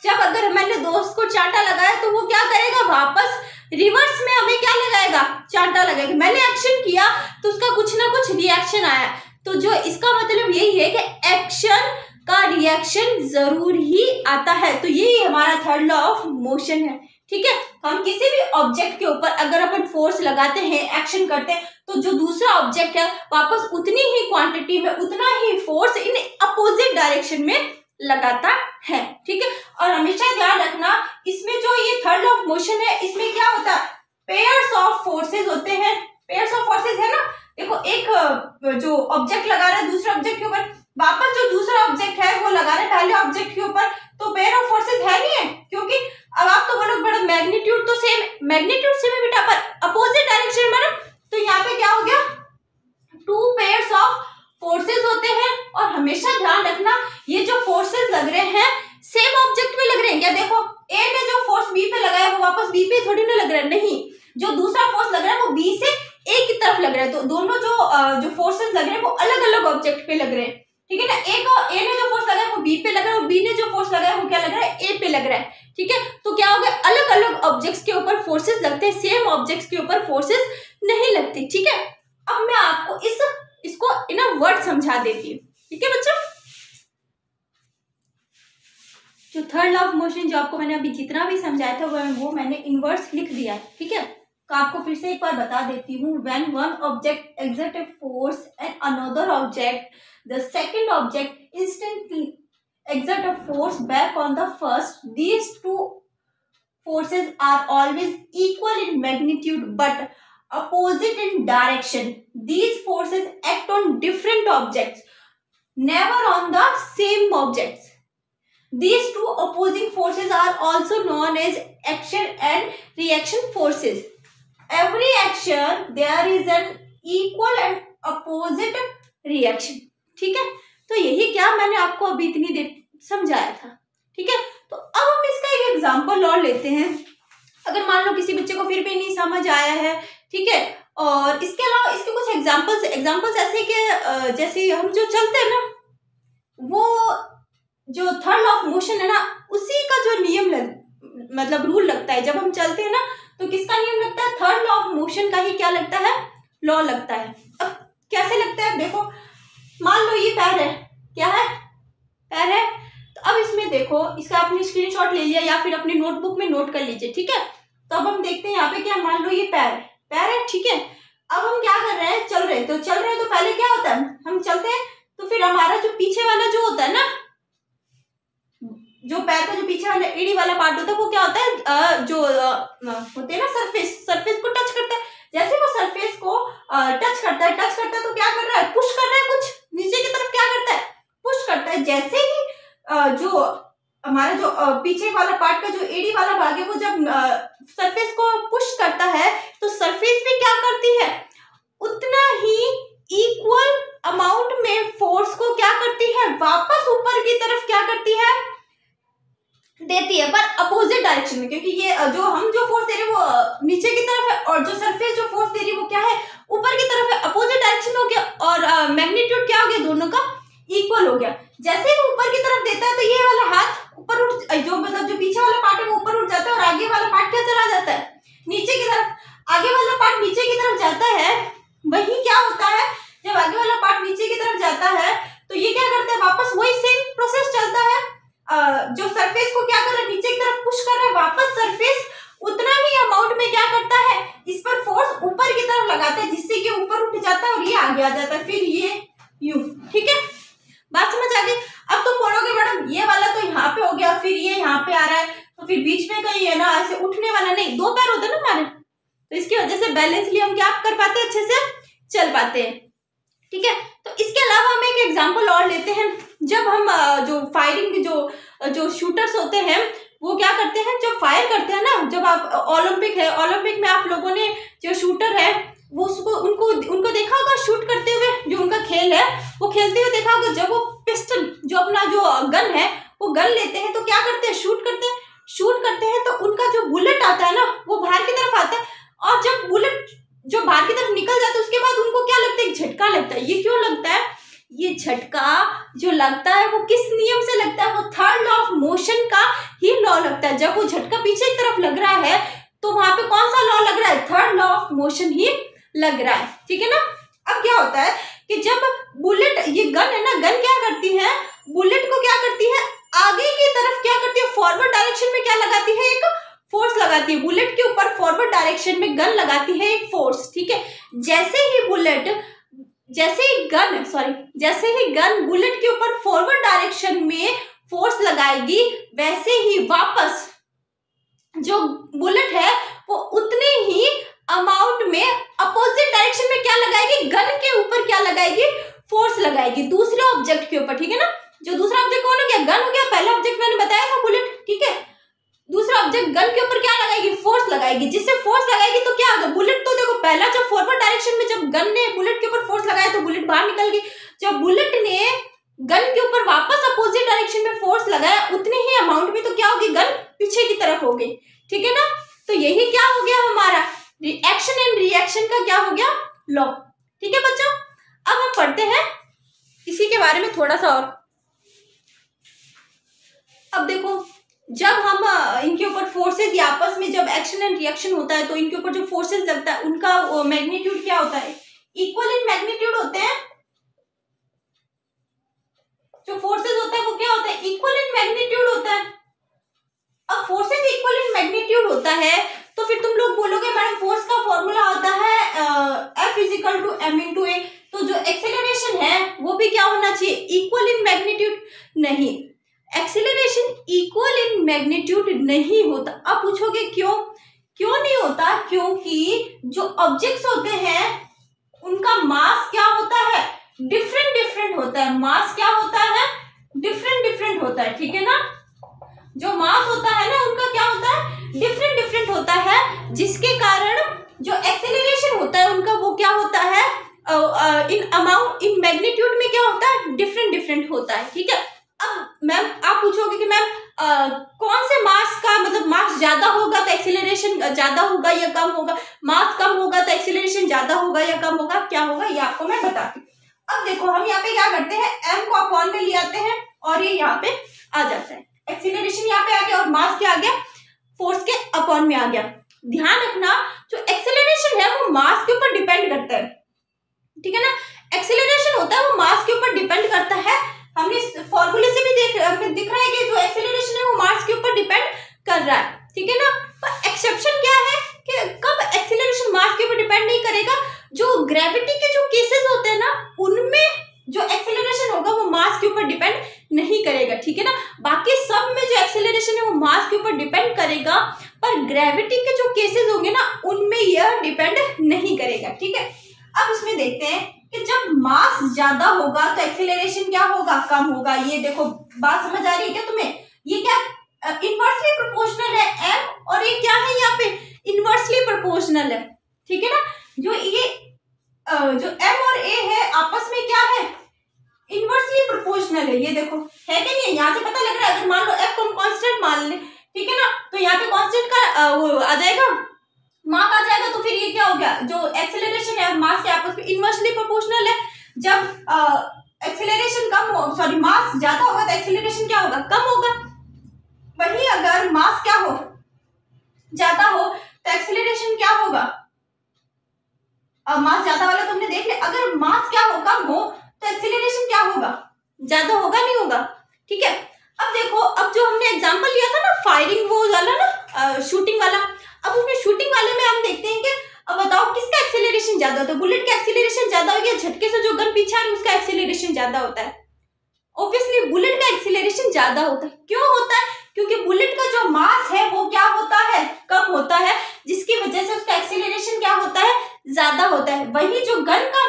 जब अगर मैंने दोस्त को चांटा लगाया तो वो क्या करेगा, वापस रिवर्स में हमें क्या लगाएगा, चांटा लगाएगा। मैंने एक्शन किया तो उसका कुछ ना कुछ रिएक्शन आया, तो जो इसका मतलब यही है कि एक्शन का रिएक्शन जरूर ही आता है। तो यही हमारा थर्ड लॉ ऑफ मोशन है। ठीक है, हम किसी भी ऑब्जेक्ट के ऊपर अगर अपन फोर्स लगाते हैं, एक्शन करते हैं, तो जो दूसरा ऑब्जेक्ट है वापस उतनी ही क्वांटिटी में, उतना ही फोर्स इन अपोजिट डायरेक्शन में लगाता है। ठीक है, और हमेशा ध्यान रखना, इसमें जो ये थर्ड लॉ ऑफ मोशन है, इसमें क्या होता है, पेयर्स ऑफ फोर्सेस होते हैं। पेयर्स ऑफ फोर्सेस है ना, देखो एक जो ऑब्जेक्ट लगा रहा है दूसरे ऑब्जेक्ट के ऊपर, वापस जो दूसरा ऑब्जेक्ट है वो लगा रहा है पहले ऑब्जेक्ट के ऊपर, तो पेयर ऑफ फोर्सेस है नहीं है, क्योंकि अब आप तो बोलोगे बड़ा मैग्नीट्यूड तो सेम, मैग्नीट्यूड सेम है बेटा, पर अपोजिट डायरेक्शन में ना, तो यहाँ पे क्या हो गया, टू पेयर्स ऑफ फोर्सेस होते हैं। और हमेशा ध्यान रखना, ये जो फोर्सेस लग रहे हैं सेम ऑब्जेक्ट पे लग रहे हैं क्या, देखो ए ने जो फोर्स बी पे लगाया वो वापस बी पे थोड़ी ना लग रहा है, नहीं, जो दूसरा फोर्स लग रहा है वो बी से ए की तरफ लग रहा है, तो दोनों जो फोर्सेस लग रहे हैं वो अलग अलग ऑब्जेक्ट पे लग रहे हैं। ठीक है ना, ए ने जो फोर्स लगाया वो बी पे लग रहा है, और बी ने जो फोर्स लगाया वो क्या लग रहा है, ए पे लग रहा है। ठीक है, तो क्या होगा, अलग अलग ऑब्जेक्ट्स के ऊपर फोर्सेस लगते हैं, सेम ऑब्जेक्ट्स के ऊपर फोर्सेस नहीं लगती। ठीक है, अब मैं आपको इसको इन अ वर्ड समझा देती हूँ। ठीक है बच्चों, जो थर्ड लॉ ऑफ मोशन जो आपको मैंने अभी जितना भी समझाया था वो मैंने इनवर्स लिख दिया है। ठीक है, तो आपको फिर से एक बार बता देती हूँ, when one object exert a force and another object, the second object instantly exert a force back on the first. These two forces are always equal in magnitude but opposite in direction. These forces act on different objects, never on the same objects. These two opposing forces are also known as action and reaction forces. Every action there is an equal and opposite reaction. ठीक है, तो यही क्या मैंने आपको अभी इतनी देर समझाया था। ठीक है, तो अब हम इसका एक एग्जांपल और लेते हैं, अगर मान लो किसी बच्चे को फिर भी नहीं समझ आया है। ठीक है, और इसके अलावा इसके कुछ एग्जांपल्स ऐसे कि जैसे हम जो चलते हैं ना, वो जो थर्ड लॉ ऑफ मोशन है ना, उसी का जो नियम मतलब रूल लगता है। जब हम चलते हैं ना तो किसका नियम लगता है? थर्ड लॉ ऑफ मोशन का ही क्या लगता है? लॉ लगता है। अब कैसे लगता है? देखो, मान लो ये पैर है, क्या है? पैर है। तो अब इसमें देखो, इसका आपने स्क्रीनशॉट ले लिया या फिर अपनी नोटबुक में नोट कर लीजिए, ठीक है। तो अब हम देखते हैं यहाँ पे क्या, मान लो ये पैर है, ठीक है। अब हम क्या कर रहे हैं? चल रहे हैं। तो पहले क्या होता है? हम चलते हैं तो फिर हमारा जो पीछे वाला जो होता है ना, जो पैर का जो पीछे वाला एड़ी वाला पार्ट होता है वो क्या होता है? जो होते हैं ना सरफेस को टच करता है। जैसे वो सरफेस को टच करता है तो क्या कर रहा है? पुश कर रहा है, कुछ नीचे की तरफ क्या करता है? पुश करता है। जैसे ही जो हमारा जो पीछे वाला पार्ट का जो एड़ी वाला भाग है वो जब सरफेस को पुश करता है तो सरफेस भी क्या करती है? उतना ही इक्वल अमाउंट में फोर्स को क्या करती है? वापस ऊपर की तरफ क्या करती है? देती है, पर अपोजिट डायरेक्शन में, क्योंकि ये जो फोर्स दे रहे हैं वो नीचे की तरफ है और जो सरफेस जो फोर्स दे रही है वो क्या है? ऊपर की तरफ है। अपोजिट डायरेक्शन हो गया और मैग्नीट्यूड क्या हो गया? दोनों का इक्वल हो गया। जैसे ही वो ऊपर की तरफ देता है तो ये वाला हाथ ऊपर उठ, जो पीछे वाला पार्ट है वो ऊपर उठ जाता है और आगे वाला पार्ट क्या चला जाता है? नीचे की तरफ। आगे वाला पार्ट नीचे की तरफ जाता है। वही क्या होता है? जब आगे वाला पार्ट नीचे की तरफ जाता है तो ये क्या करता है? वापस वही सेम प्रोसेस चलता है। जो सरफेस को क्या कर रहा है? नीचे की तरफ पुश कर रहा है। वापस सरफेस उतना ही अमाउंट में क्या करता है? इस पर फोर्स ऊपर की तरफ लगाता है, जिससे कि ऊपर उठ जाता है और ये आगे आ जाता है, फिर ये यूं, ठीक है। बात समझ आ गई? अब तुम बोलोगे मैडम ये वाला तो यहाँ पे हो गया, फिर ये यहाँ पे आ रहा है, तो फिर बीच में कहीं है ना ऐसे उठने वाला नहीं, दो पैर होते हैं ना हमारे, तो इसकी वजह से बैलेंसली हम क्या कर पाते हैं? अच्छे से चल पाते हैं, ठीक है। तो इसके अलावा हम एक एग्जांपल और लेते हैं। जब हम जो फायरिंग जो शूटर्स होते हैं वो क्या करते हैं? जब फायर करते हैं ना, जब आप ओलंपिक में आप लोगों ने जो शूटर है वो उनको देखा होगा शूट करते हुए, जो उनका खेल है वो खेलते हुए देखा होगा। जब वो पिस्टल जो अपना जो गन है वो गन लेते हैं तो क्या करते हैं? शूट करते हैं तो उनका जो बुलेट आता है ना वो बाहर की तरफ आता है, और जब बुलेट जो बाहर की तरफ निकल जाता है उसके बाद उनको क्या लगता है? झटका लगता है। ये क्यों लगता है? ये झटका जो लगता है वो किस नियम से लगता है? वो थर्ड लॉ ऑफ मोशन का ही लॉ लगता है। जब वो झटका पीछे की तरफ लग रहा है तो वहां पे कौन सा लॉ लग रहा है? थर्ड लॉ ऑफ मोशन ही लग रहा है, ठीक है ना। अब क्या होता है कि जब बुलेट, ये गन है ना, गन क्या करती है? बुलेट को क्या करती है? आगे की तरफ क्या करती है? फॉरवर्ड डायरेक्शन में क्या लगाती है? एक फोर्स लगाती है। बुलेट के ऊपर फॉरवर्ड डायरेक्शन में गन लगाती है एक फोर्स, ठीक है। जैसे ही गन बुलेट के ऊपर फॉरवर्ड डायरेक्शन में फोर्स लगाएगी, वैसे ही वापस जो बुलेट है वो उतने ही अमाउंट में अपोजिट डायरेक्शन में क्या लगाएगी? गन के ऊपर क्या लगाएगी? फोर्स लगाएगी दूसरे ऑब्जेक्ट के ऊपर, ठीक है ना। जो दूसरा ऑब्जेक्ट कौन हो गया? गन हो गया। पहला ऑब्जेक्ट मैंने बताया था बुलेट, ठीक है। दूसरा ऑब्जेक्ट गन के ऊपर क्या लगाएगी? फोर्स लगाएगी। जिससे फोर्स लगाएगी तो क्या होगा? बुलेट तो देखो, पहला जब फॉरवर्ड डायरेक्शन में जब गन ने बुलेट के ऊपर फोर्स लगाया तो बुलेट बाहर निकल गई। जब बुलेट ने गन के ऊपर वापस अपोजिट डायरेक्शन में फोर्स लगाया उतने ही अमाउंट में तो क्या होगी? गन पीछे की तरफ हो गई, ठीक है ना। तो यही क्या हो गया हमारा? एक्शन एंड रिएक्शन का क्या हो गया? लॉ, ठीक है बच्चों। अब हम पढ़ते हैं इसी के बारे में थोड़ा सा और। अब देखो, जब हम इनके ऊपर फोर्सेस या आपस में जब एक्शन एंड रिएक्शन होता है तो इनके ऊपर जो फोर्सेस लगता है उनका मैग्नीट्यूड क्या होता है? इक्वल इन मैग्नीट्यूड होते हैं। जो फोर्सेस होता है वो क्या होता है? इक्वल इन मैग्नीट्यूड होता है। अब फोर्सेस इक्वल इन मैग्नीट्यूड होता है तो फिर तुम लोग बोलोगे मैडम फोर्स का फॉर्मूला होता है F = m × a। तो जो एक्सेलरेशन है वो भी क्या होना चाहिए? Equal in magnitude. नहीं, एक्सेलरेशन इक्वल इन मैग्नीट्यूड नहीं होता। अब पूछोगे क्यों नहीं होता? क्योंकि जो ऑब्जेक्ट्स होते हैं उनका मास क्या होता है? डिफरेंट होता है। मास क्या होता है? डिफरेंट होता है, ठीक है ना। जो मास होता है ना उनका क्या होता है? डिफरेंट होता है, जिसके कारण जो एक्सेलरेशन होता है उनका वो क्या होता है? इन मैग्नीट्यूड में क्या होता है? डिफरेंट होता है, ठीक है। अब मैम आप पूछोगे कि मैम कौन से मास का मतलब मास ज्यादा होगा तो एक्सेलरेशन ज्यादा होगा या कम होगा? मास कम होगा तो एक्सेलरेशन ज्यादा होगा या कम होगा? क्या होगा ये आपको मैं बताती हूँ। अब देखो, हम यहाँ पे क्या करते हैं? m को अपॉन में ले आते हैं और ये यहाँ पे आ जाता है। एक्सेलरेशन यहाँ पे आ गया और मास क्या आ गया? फोर्स के अपॉन में आ गया। ध्यान रखना जो एक्सेलरेशन है वो मास के ऊपर डिपेंड करता है, ठीक है ना। एक्सेलरेशन होता है वो मास के ऊपर डिपेंड करता है। हमने इस फॉर्मूले से भी दिख रहा है कि जो एक्सेलरेशन है वो मास के ऊपर डिपेंड कर रहा है, ठीक है ना। पर एक्सेप्शन क्या है कि कब एक्सेलरेशन मास के ऊपर डिपेंड नहीं करेगा, जो ग्रेविटी के जो केसेस होते हैं ना उनमें जो एक्सेलरेशन होगा वो मास के ऊपर डिपेंड नहीं करेगा, ठीक है ना। बाकी सब में जो एक्सेलरेशन है वो मास के ऊपर डिपेंड करेगा, पर ग्रेविटी के जो केसेस होंगे ना उनमें यह डिपेंड नहीं करेगा, ठीक है। अब इसमें देखते हैं कि जब मास ज्यादा होगा तो एक्सेलरेशन क्या होगा, कम होगा। ये देखो बात समझ आ रही है क्या तुम्हें? ये क्या इनवर्सली प्रोपोर्शनल है m, और ये क्या है यहाँ पे इनवर्सली प्रोपोर्शनल है, ठीक है ना। जो ये जो m और a है आपस में क्या है, इनवर्सली प्रोपोर्शनल है। ये देखो है कि नहीं, यहाँ से पता लग रहा है। अगर मान लो f को हम कांस्टेंट मान ले, ठीक है ना, तो यहाँ पे कांस्टेंट का वो आ जाएगा, मास आ जाएगा। तो फिर ये क्या हो गया, जो एक्सेलरेशन है मास के आपस में इनवर्सली प्रोपोर्शनल है। जब एक्सेलरेशन कम हो, सॉरी मास ज्यादा होगा तो एक्सेलरेशन क्या होगा, कम होगा। वही अगर मास क्या हो, ज्यादा हो तो एक्सेलरेशन क्या होगा, मास ज्यादा वाला तुमने देख लिया। अगर मास क्या हो, कम हो तो एक्सेलरेशन क्या होगा, ज्यादा होगा, नहीं होगा, ठीक है। अब देखो, अब जो हमने एग्जांपल लिया था ना फायरिंग वो वाला ना, शूटिंग वाला, अब उसमें शूटिंग वाले में हम देखते हैं कि अब बताओ किसका एक्सेलरेशन ज्यादा होता है। बुलेट का एक्सेलरेशन ज्यादा हो गया, झटके से जो गन पीछे आ रही है उसका एक्सेलरेशन ज्यादा होता है। ऑब्वियसली बुलेट का एक्सेलरेशन ज्यादा होता है। क्यों होता है? क्योंकि बुलेट का जो मास है वो क्या होता है, कम होता है, जिसकी वजह से उसका एक्सेलरेशन क्या होता है, ज्यादा होता है। वही जो गन का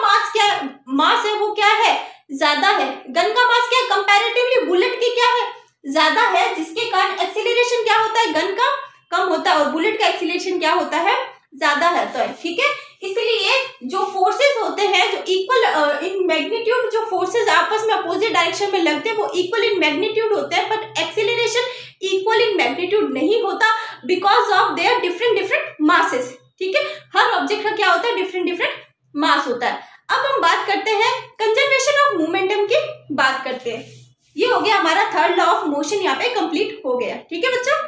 मास है वो क्या है, ज्यादा है। गन का मास क्या है, कंपैरेटिवली बुलेट की क्या है, ज्यादा है, जिसके कारण एक्सेलरेशन क्या होता है, गन का कम होता है और बुलेट का एक्सेलरेशन क्या होता है, ज्यादा रहता है, ठीक है। इसलिए जो फोर्सेस होते हैं जो इक्वल इन मैग्नीट्यूड, जो फोर्सेस आपस में अपोजिट डायरेक्शन में लगते हैं वो इक्वल इन मैग्नीट्यूड होते हैं, but acceleration equal in magnitude नहीं होता because of their different masses, ठीक है। हर ऑब्जेक्ट का क्या होता है, डिफरेंट मास होता है। अब हम बात करते हैं कंजर्वेशन ऑफ मोमेंटम की बात करते हैं। ये हो गया हमारा थर्ड लॉ ऑफ मोशन, यहाँ पे कंप्लीट हो गया, ठीक है बच्चों।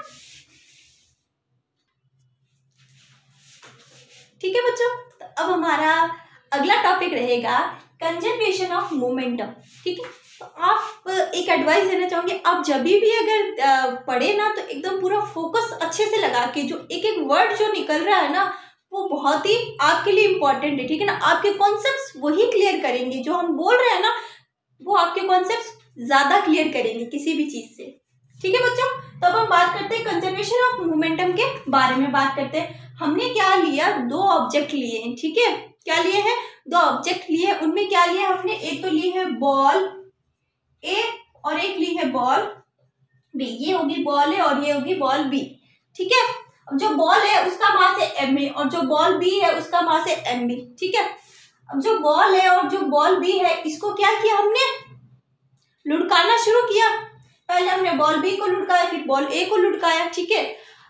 ठीक है बच्चों, तो अब हमारा अगला टॉपिक रहेगा कंजर्वेशन ऑफ मोमेंटम, ठीक है। तो आप एक एडवाइस देना चाहूंगी, आप जब भी अगर पढ़े ना तो एकदम पूरा फोकस अच्छे से लगा के, जो एक एक वर्ड जो निकल रहा है ना वो बहुत ही आपके लिए इम्पोर्टेंट है, ठीक है ना। आपके कॉन्सेप्ट्स वही क्लियर करेंगे, जो हम बोल रहे हैं ना वो आपके कॉन्सेप्ट्स ज्यादा क्लियर करेंगे किसी भी चीज से, ठीक है बच्चों। तो अब हम बात करते हैं कंजर्वेशन ऑफ मोमेंटम के बारे में बात करते हैं। हमने क्या लिया, दो ऑब्जेक्ट लिए हैं, ठीक है। क्या लिए हैं, दो ऑब्जेक्ट लिए हैं। उनमें क्या लिया हमने, एक तो ली है बॉल ए और एक ली है बॉल बी। ये होगी बॉल ए और ये होगी बॉल बी, ठीक है। अब जो बॉल है उसका मास है एम ए और जो बॉल बी है उसका मास है एम बी, ठीक है। अब जो बॉल है और जो बॉल बी है इसको क्या किया हमने, लुढ़काना शुरू किया। पहले हमने बॉल बी को लुढ़काया, फिर बॉल ए को लुढ़काया, ठीक है।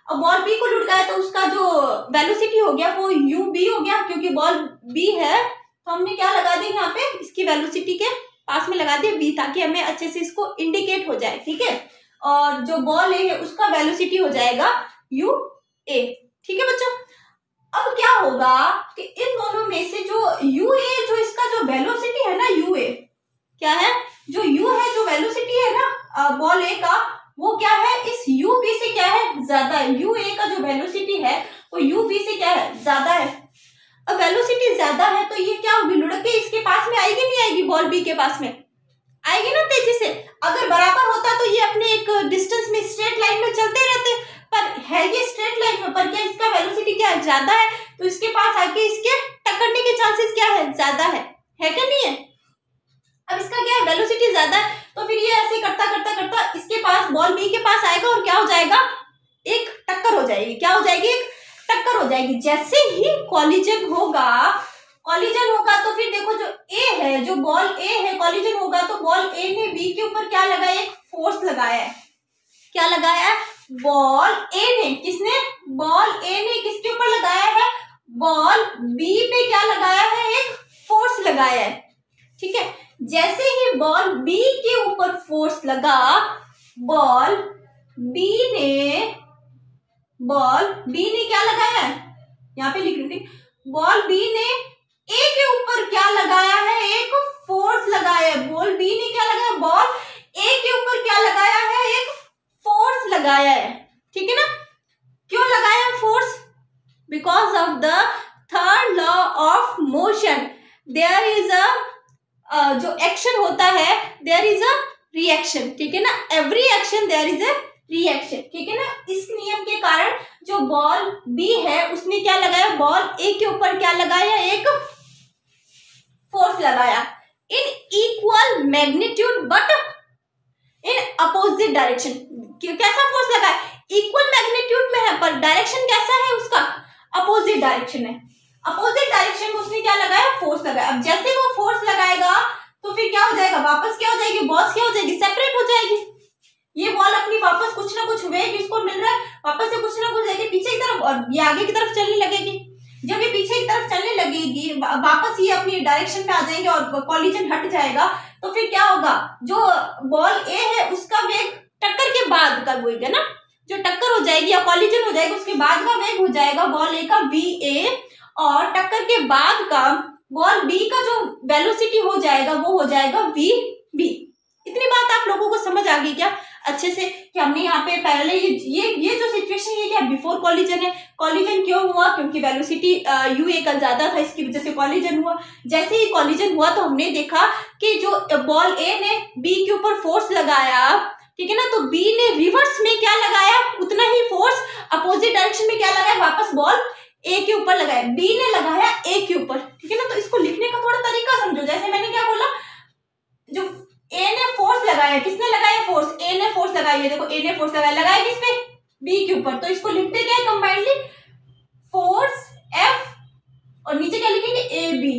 अब बॉल बी को लुढ़काया तो उसका जो वेलोसिटी हो गया वो यू बी हो गया, क्योंकि बॉल बी है तो हमने क्या लगा दी यहाँ पे, इसकी वेलोसिटी के पास में लगा दिया बी, ताकि हमें अच्छे से इसको इंडिकेट हो जाए, ठीक है। और जो बॉल ए है उसका वेलोसिटी हो जाएगा यू ए, ठीक है बच्चों। अब क्या होगा कि इन दोनों में से जो यू ए, जो इसका जो वेलोसिटी है ना यू ए, क्या है, जो यू है, जो वेलोसिटी है ना बॉल ए का, वो क्या है, इस यू बी से क्या है, ज्यादा है। यू ए का जो वेलोसिटी है वो यू बी से क्या है, ज्यादा है। अब वेलोसिटी ज्यादा है तो ये क्या होगी, लुढ़क के इसके पास में आएगी, नहीं आएगी, बॉल बी के पास में आएगी ना तेजी से। अगर बराबर होता तो ये अपने एक डिस्टेंस में स्ट्रेट लाइन में चलते रहते, पर है ये स्ट्रेट लाइन में, पर क्या इसका वेलोसिटी क्या है, ज्यादा है, तो इसके पास आके इसके टकरने के चांसेस क्या है, ज्यादा है क्या नहीं है। अब इसका क्या है, वेलोसिटी ज्यादा है, तो फिर ये ऐसे करता करता करता इसके पास, बॉल बी के पास आएगा और क्या हो जाएगा, एक टक्कर हो जाएगी। क्या हो जाएगी, एक टक्कर हो जाएगी। जैसे ही कॉलिजन होगा तो फिर देखो जो ए है, जो बॉल ए है, कॉलिजन होगा तो बॉल ए ने बी के ऊपर क्या लगाया, एक फोर्स लगाया है। क्या लगाया है, बॉल ए ने, किसने, बॉल ए ने किसके ऊपर लगाया है, बॉल बी पे क्या लगाया है, एक फोर्स लगाया है, ठीक है। जैसे ही बॉल बी के ऊपर फोर्स लगा, बॉल बी ने बॉल बी ने क्या लगाया है, यहाँ पे लिख रही, बॉल बी ने ए के ऊपर क्या लगाया है, एक फोर्स लगाया है। बॉल बी ने क्या लगाया, बॉल ए के ऊपर क्या लगाया है, एक फोर्स लगाया है। ठीक है ना, क्यों लगाया force, because of the third law of motion, there is a जो एक्शन होता है देयर इज अ रिएक्शन। ठीक है ना, every action there is a reaction. ठीक है ना, इस नियम के कारण जो बॉल बी है उसने क्या लगाया, बॉल ए के ऊपर क्या लगाया, एक फोर्स लगाया in equal magnitude but in opposite direction. कैसा फोर्स लगाया, इक्वल मैग्नीट्यूड में है पर डायरेक्शन कैसा है उसका, अपोजिट डायरेक्शन है। अपोजिट डायरेक्शन में उसने क्या लगाया, फोर्स लगाया। अब जैसे वो फोर्स लगाएगा तो फिर क्या हो जाएगा, वापस क्या हो जाएगी, बॉल्स क्या हो जाएगी, सेपरेट हो जाएगी। ये बॉल अपनी वापस कुछ ना कुछ वेग इसको मिल रहा है, वापस से कुछ ना कुछ जाएगी पीछे की तरफ और ये आगे की तरफ चलने लगेगी। जब ये पीछे की तरफ चलने लगेगी वापस ये अपनी डायरेक्शन में आ जाएंगे और कॉलिजन हट जाएगा, तो फिर क्या होगा, जो बॉल ए है उसका वेग टक्कर के बाद का वेग है ना, जो टक्कर हो जाएगी या कॉलिजन हो जाएगा उसके बाद का वेग हो जाएगा बॉल ए का वी ए, और टक्कर के बाद का बॉल बी का जो वेलोसिटी हो जाएगा वो हो जाएगा वी बी। इतनी बात आप लोगों को समझ आ गई क्या अच्छे से, कि हमने यहाँ पे पहले ये जो सिचुएशन है क्या बिफोर कॉलिजन है। कॉलिजन क्यों हुआ, क्योंकि वेलोसिटी यू ए का ज्यादा था, इसकी वजह से कॉलिजन हुआ। जैसे ही कॉलिजन हुआ तो हमने देखा कि जो बॉल ए ने बी के ऊपर फोर्स लगाया, ठीक है ना, तो बी ने रिवर्स में क्या लगाया, उतना ही फोर्स अपोजिट डायरेक्शन में क्या लगाया, वापस बॉल ए के ऊपर लगाया, बी ने लगाया ए के ऊपर। ठीक है ना, तो इसको लिखने का थोड़ा तरीका समझो। जैसे मैंने क्या बोला, जो ए ने फोर्स लगाया, किसने लगाया फोर्स, ए ने फोर्स लगाई है, देखो ए ने फोर्स लगाया किस पे, बी के ऊपर, तो इसको लिखते क्या है कंबाइंडली, फोर्स एफ और नीचे क्या लिखेंगे ए बी।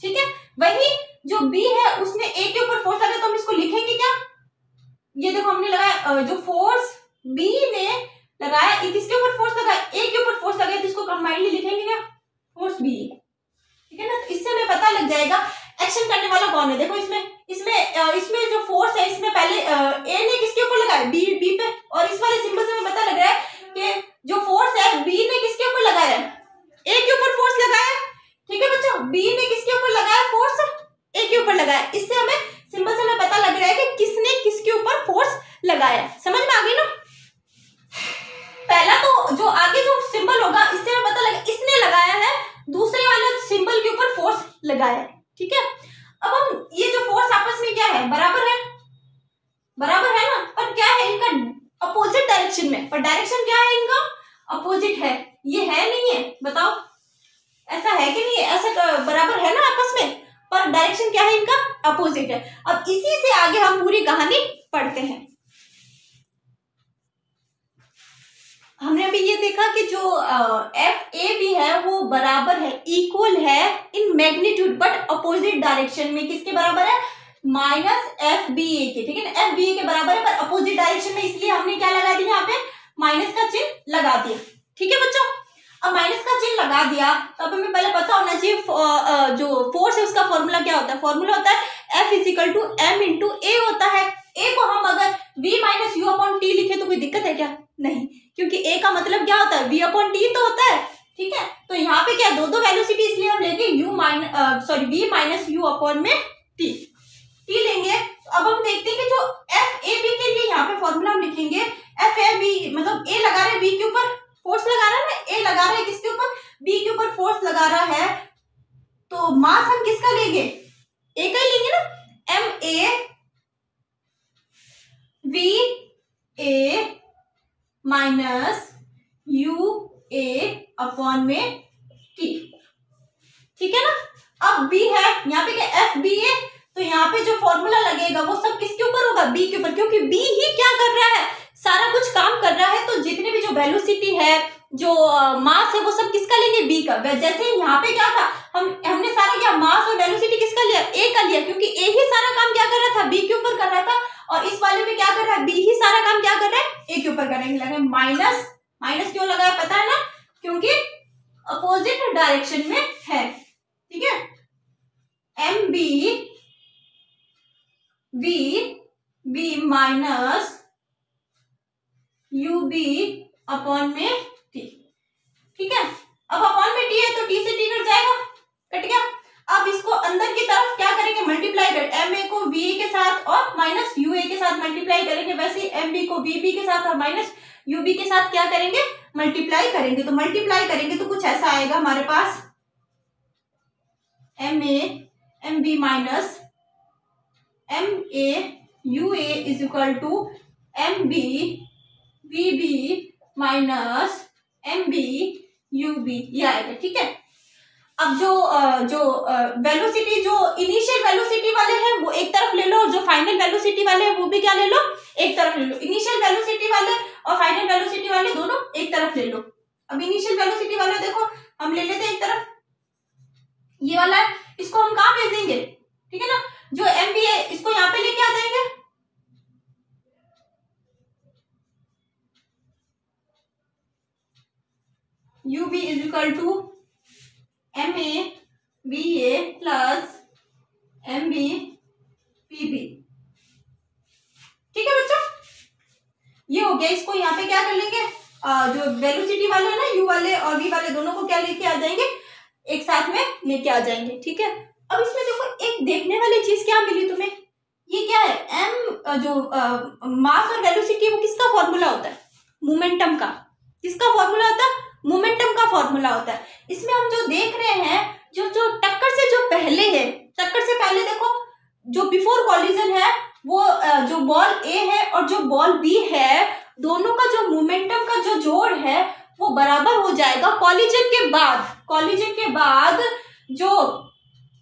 ठीक है, वही जो बी है उसने ए के ऊपर फोर्स लगाया तो हम इसको लिखेंगे क्या, ये देखो हमने लगाया जो फोर्स बी ने लगाया, किसके ऊपर फोर्स लगाया, ए के ऊपर फोर्स लगाया, तो इसको कंबाइंडली लिखेंगे क्या, फोर्स बी। ठीक है ना, तो इससे हमें पता लग जाएगा एक्शन करने वाला कौन है। देखो इसमें जो फोर्स है, इसमें पहले ए ने किसके ऊपर लगाया, बी पे, और इस वाले सिंबल से हमें पता लग रहा है कि जो फोर्स है बी ने किसके ऊपर लगाया, ए के ऊपर फोर्स लगाया। ठीक है बच्चों, बी ने किसके ऊपर लगाया फोर्स, ए के ऊपर लगाया। इससे हमें सिंबल से हमें पता लग रहा है कि किसने किसके ऊपर फोर्स लगाया। समझ में आ गई ना, पहला तो जो आगे जो सिंबल होगा इससे हमें पता लगा इसने लगाया है, दूसरे वाले सिंबल के ऊपर फोर्स लगाया है। ठीक है, अब हम ये जो फोर्स आपस में क्या है, बराबर है ना, पर क्या है इनका अपोजिट डायरेक्शन में, पर डायरेक्शन क्या है इनका अपोजिट है, ये है नहीं है, बताओ ऐसा है कि नहीं है, ऐसा बराबर है ना आपस में, पर डायरेक्शन क्या है इनका अपोजिट है। अब इसी से आगे हम पूरी कहानी पढ़ते हैं। हमने अभी ये देखा कि जो एफ ए बी है वो बराबर है, इक्वल है in magnitude but opposite direction में। किसके बराबर है, माइनस एफ बी ए के। ठीक है ना, एफ बी ए के बराबर है पर अपोजिट डायरेक्शन में, इसलिए हमने क्या लगा दिया, यहाँ पे माइनस का चिन्ह लगा दिया। ठीक है बच्चों, अब माइनस का चिन्ह लगा दिया तो अब हमें पहले पता होना चाहिए जो फोर्स है उसका फॉर्मूला क्या होता है। फॉर्मूला होता है F is equal to M into A होता है। ए को हम अगर v minus U upon T लिखे तो कोई दिक्कत है क्या, नहीं, क्योंकि ए का मतलब क्या होता है, v अपॉन टी तो होता है। ठीक है, तो यहाँ पे क्या दो वेलोसिटी, इसलिए हम लेंगे v माइनस यू अपॉन में टी लेंगे। तो अब हम देखते हैं कि जो एफ ए बी के लिए यहाँ पे फॉर्मूला हम लिखेंगे, एफ ए बी मतलब ए लगा रहे बी के ऊपर फोर्स लगा रहा है ना, ए लगा रहा है किसके ऊपर, बी के ऊपर फोर्स लगा रहा है, तो मास हम किसका लेंगे, ए का ही लेंगे ना, M A V A minus U A upon में टी। ठीक है ना, अब बी है यहाँ पे क्या एफ बी है, तो यहाँ पे जो फॉर्मूला लगेगा वो सब किसके ऊपर होगा, बी के ऊपर, क्योंकि बी ही क्या कर रहा है, सारा कुछ काम कर रहा है। तो जितने भी जो वेलोसिटी है, जो मास है, वो सब किसका लेंगे, बी का। जैसे यहाँ पे क्या था, हमने सारा क्या मास और वेलोसिटी किसका लिया, ए का लिया, क्योंकि ए ही सारा काम क्या कर रहा था, बी के ऊपर कर रहा था, और इस वाले में क्या कर रहा है, बी ही सारा काम क्या कर रहा है, ए के ऊपर करने लगा। माइनस क्यों लगाया पता है ना, क्योंकि अपोजिट डायरेक्शन में है। ठीक है, M B V B minus U B upon में टी। ठीक है, अब अपॉन में टी है तो टी से टी कट जाएगा, कट गया। अब इसको अंदर की तरफ क्या करेंगे, मल्टीप्लाई कर, एम ए को वी के साथ और माइनस यू ए के साथ मल्टीप्लाई करेंगे, वैसे ही एम बी को वी बी के साथ और माइनस यू बी के साथ क्या करेंगे, मल्टीप्लाई करेंगे। तो मल्टीप्लाई करेंगे तो कुछ ऐसा आएगा हमारे पास, M A M B minus M A U A is equal to M B V B minus M B U B, ये आएगा। ठीक है, अब जो वेलोसिटी, जो इनिशियल वेलोसिटी वाले हैं वो एक तरफ ले लो, और जो फाइनल वेलोसिटी वाले हैं वो भी क्या ले लो, एक तरफ ले लो। इनिशियल वेलोसिटी वाले और फाइनल वेलोसिटी वाले दोनों एक तरफ ले लो। अब इनिशियल वेलोसिटी वाले देखो हम ले लेते हैं एक तरफ, ये वाला है, इसको हम कहाँ भेजेंगे, ठीक है ना, जो एम बी है इसको यहाँ पे लेके आ जाएंगे, U B is equal to M A B A plus M B P B. ठीक है बच्चों, ये हो गया। इसको यहाँ पे क्या कर लेंगे, जो वेलोसिटी वाले है ना, यू वाले और वी वाले दोनों को क्या लेके आ जाएंगे, एक साथ में लेके आ जाएंगे। ठीक है, अब इसमें देखो एक देखने वाली चीज क्या मिली तुम्हें, ये क्या है, एम जो मास और वेलोसिटी वो किसका फॉर्मूला होता है, मोमेंटम का। किसका फॉर्मूला होता है, मोमेंटम का फॉर्मूला होता है। इसमें हम जो देख रहे हैं, जो टक्कर से जो पहले है, टक्कर से पहले देखो जो बिफोर कॉलिजन है वो जो बॉल ए है और जो बॉल बी है, दोनों का जो मोमेंटम का जो जोड़ है वो बराबर हो जाएगा कॉलिजन के बाद। कॉलिजन के बाद जो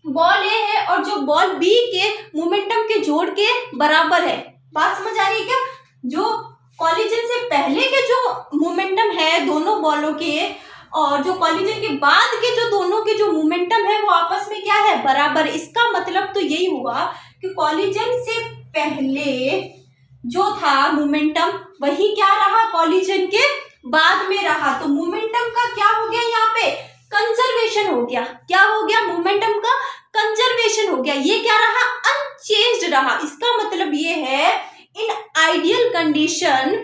बॉल ए है और जो बॉल बी के मोमेंटम के जोड़ के बराबर है। बात समझ आ रही है क्या, जो कॉलिजन से पहले के जो मोमेंटम है दोनों बॉलों के, और जो कॉलिजन के बाद के जो दोनों के जो मोमेंटम है वो आपस में क्या है, बराबर। इसका मतलब तो यही हुआ कि कॉलिजन से पहले जो था मोमेंटम वही क्या रहा, कॉलिजन के बाद में रहा। तो मोमेंटम का क्या हो गया, यहाँ पे कंजर्वेशन हो गया। क्या हो गया, मोमेंटम का कंजर्वेशन हो गया। ये क्या रहा, अनचेंज्ड रहा। इसका मतलब ये है इन आइडियल कंडीशन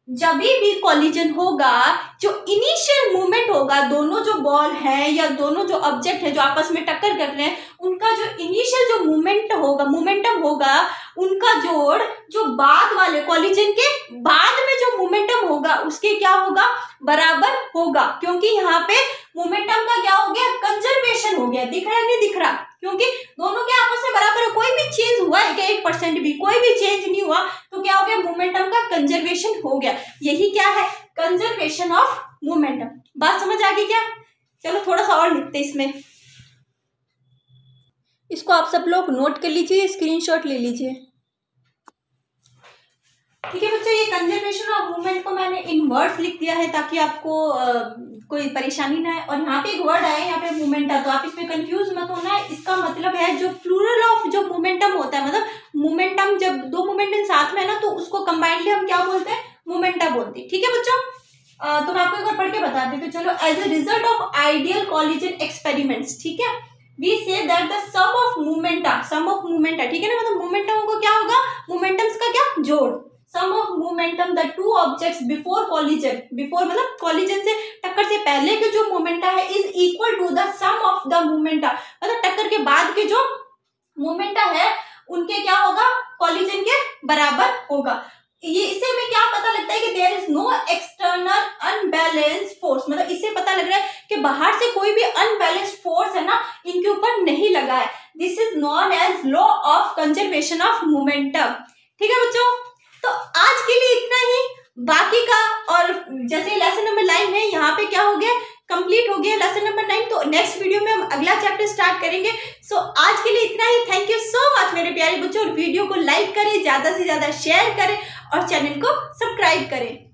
जब भी कॉलिजन होगा, जो इनिशियल मूवमेंट होगा, दोनों जो बॉल है या दोनों जो ऑब्जेक्ट है जो आपस में टक्कर कर रहे हैं, उनका जो इनिशियल जो मूवमेंट होगा, मोमेंटम होगा, उनका जोड़ जो बाद वाले कॉलिजन के बाद में जो मोमेंटम होगा उसके क्या होगा, बराबर होगा। क्योंकि यहाँ पे मोमेंटम का क्या हो गया, कंजर्वेशन हो गया। दिख रहा है, नहीं दिख रहा, क्योंकि दोनों के आपस में बराबर है। कोई भी चेंज हुआ है क्या, 1% भी कोई भी चेंज नहीं हुआ, तो क्या हो गया, मोमेंटम का कंजर्वेशन हो गया। यही क्या है, कंजर्वेशन ऑफ मोमेंटम। बात समझ आ गई क्या? चलो थोड़ा सा और लिखते हैं इसमें, इसको आप सब लोग नोट कर लीजिए, स्क्रीनशॉट ले लीजिए। ठीक है बच्चों, ये कंजर्वेशन ऑफ मूवमेंट को मैंने इन वर्ड्स लिख दिया है ताकि आपको कोई परेशानी ना है। और यहाँ पे एक वर्ड आया, यहाँ पे मोमेंटा, तो आप इसमें कंफ्यूज मत होना है। इसका मतलब है जो प्लूरल ऑफ जो मोमेंटम होता है, मतलब मोमेंटम जब दो मोमेंटम साथ में है ना, तो उसको कंबाइंडली हम क्या बोलते हैं, मोमेंटा बोलते हैं। ठीक है बच्चों, तो मैं आपको एक बार पढ़ के बता देती हूँ। चलो, as a result of ideal collision experiments, ठीक है, we say that the sum of momenta, sum of momenta, ठीक है ना, मतलब मोमेंटम को क्या होगा, मोमेंटम्स का क्या जोड़, sum of momentum the two objects before collision, before मतलब कॉलिजन से टक्कर से पहले के जो मोमेंटा है, is equal to the sum of the momenta, मतलब टक्कर के बाद के जो मोमेंटा है उनके क्या होगा, कॉलिजन के बराबर होगा। ये इससे हमें क्या पता लगता है कि there is no external unbalance force, मतलब इससे पता लग रहा है कि बाहर से कोई भी अनबैलेंस्ड फोर्स है ना, इनके ऊपर नहीं लगा है। This is known as law of conservation of momentum. ठीक है बच्चों, तो आज के लिए इतना ही। बाकी का और जैसे लेसन नंबर 9 है, यहाँ पे क्या हो गया, कंप्लीट हो गया लेसन नंबर 9। तो नेक्स्ट वीडियो में हम अगला चैप्टर स्टार्ट करेंगे। सो आज के लिए इतना ही। थैंक यू सो मच मेरे प्यारे बच्चों, और वीडियो को लाइक करें, ज्यादा से ज्यादा शेयर करें और चैनल को सब्सक्राइब करें।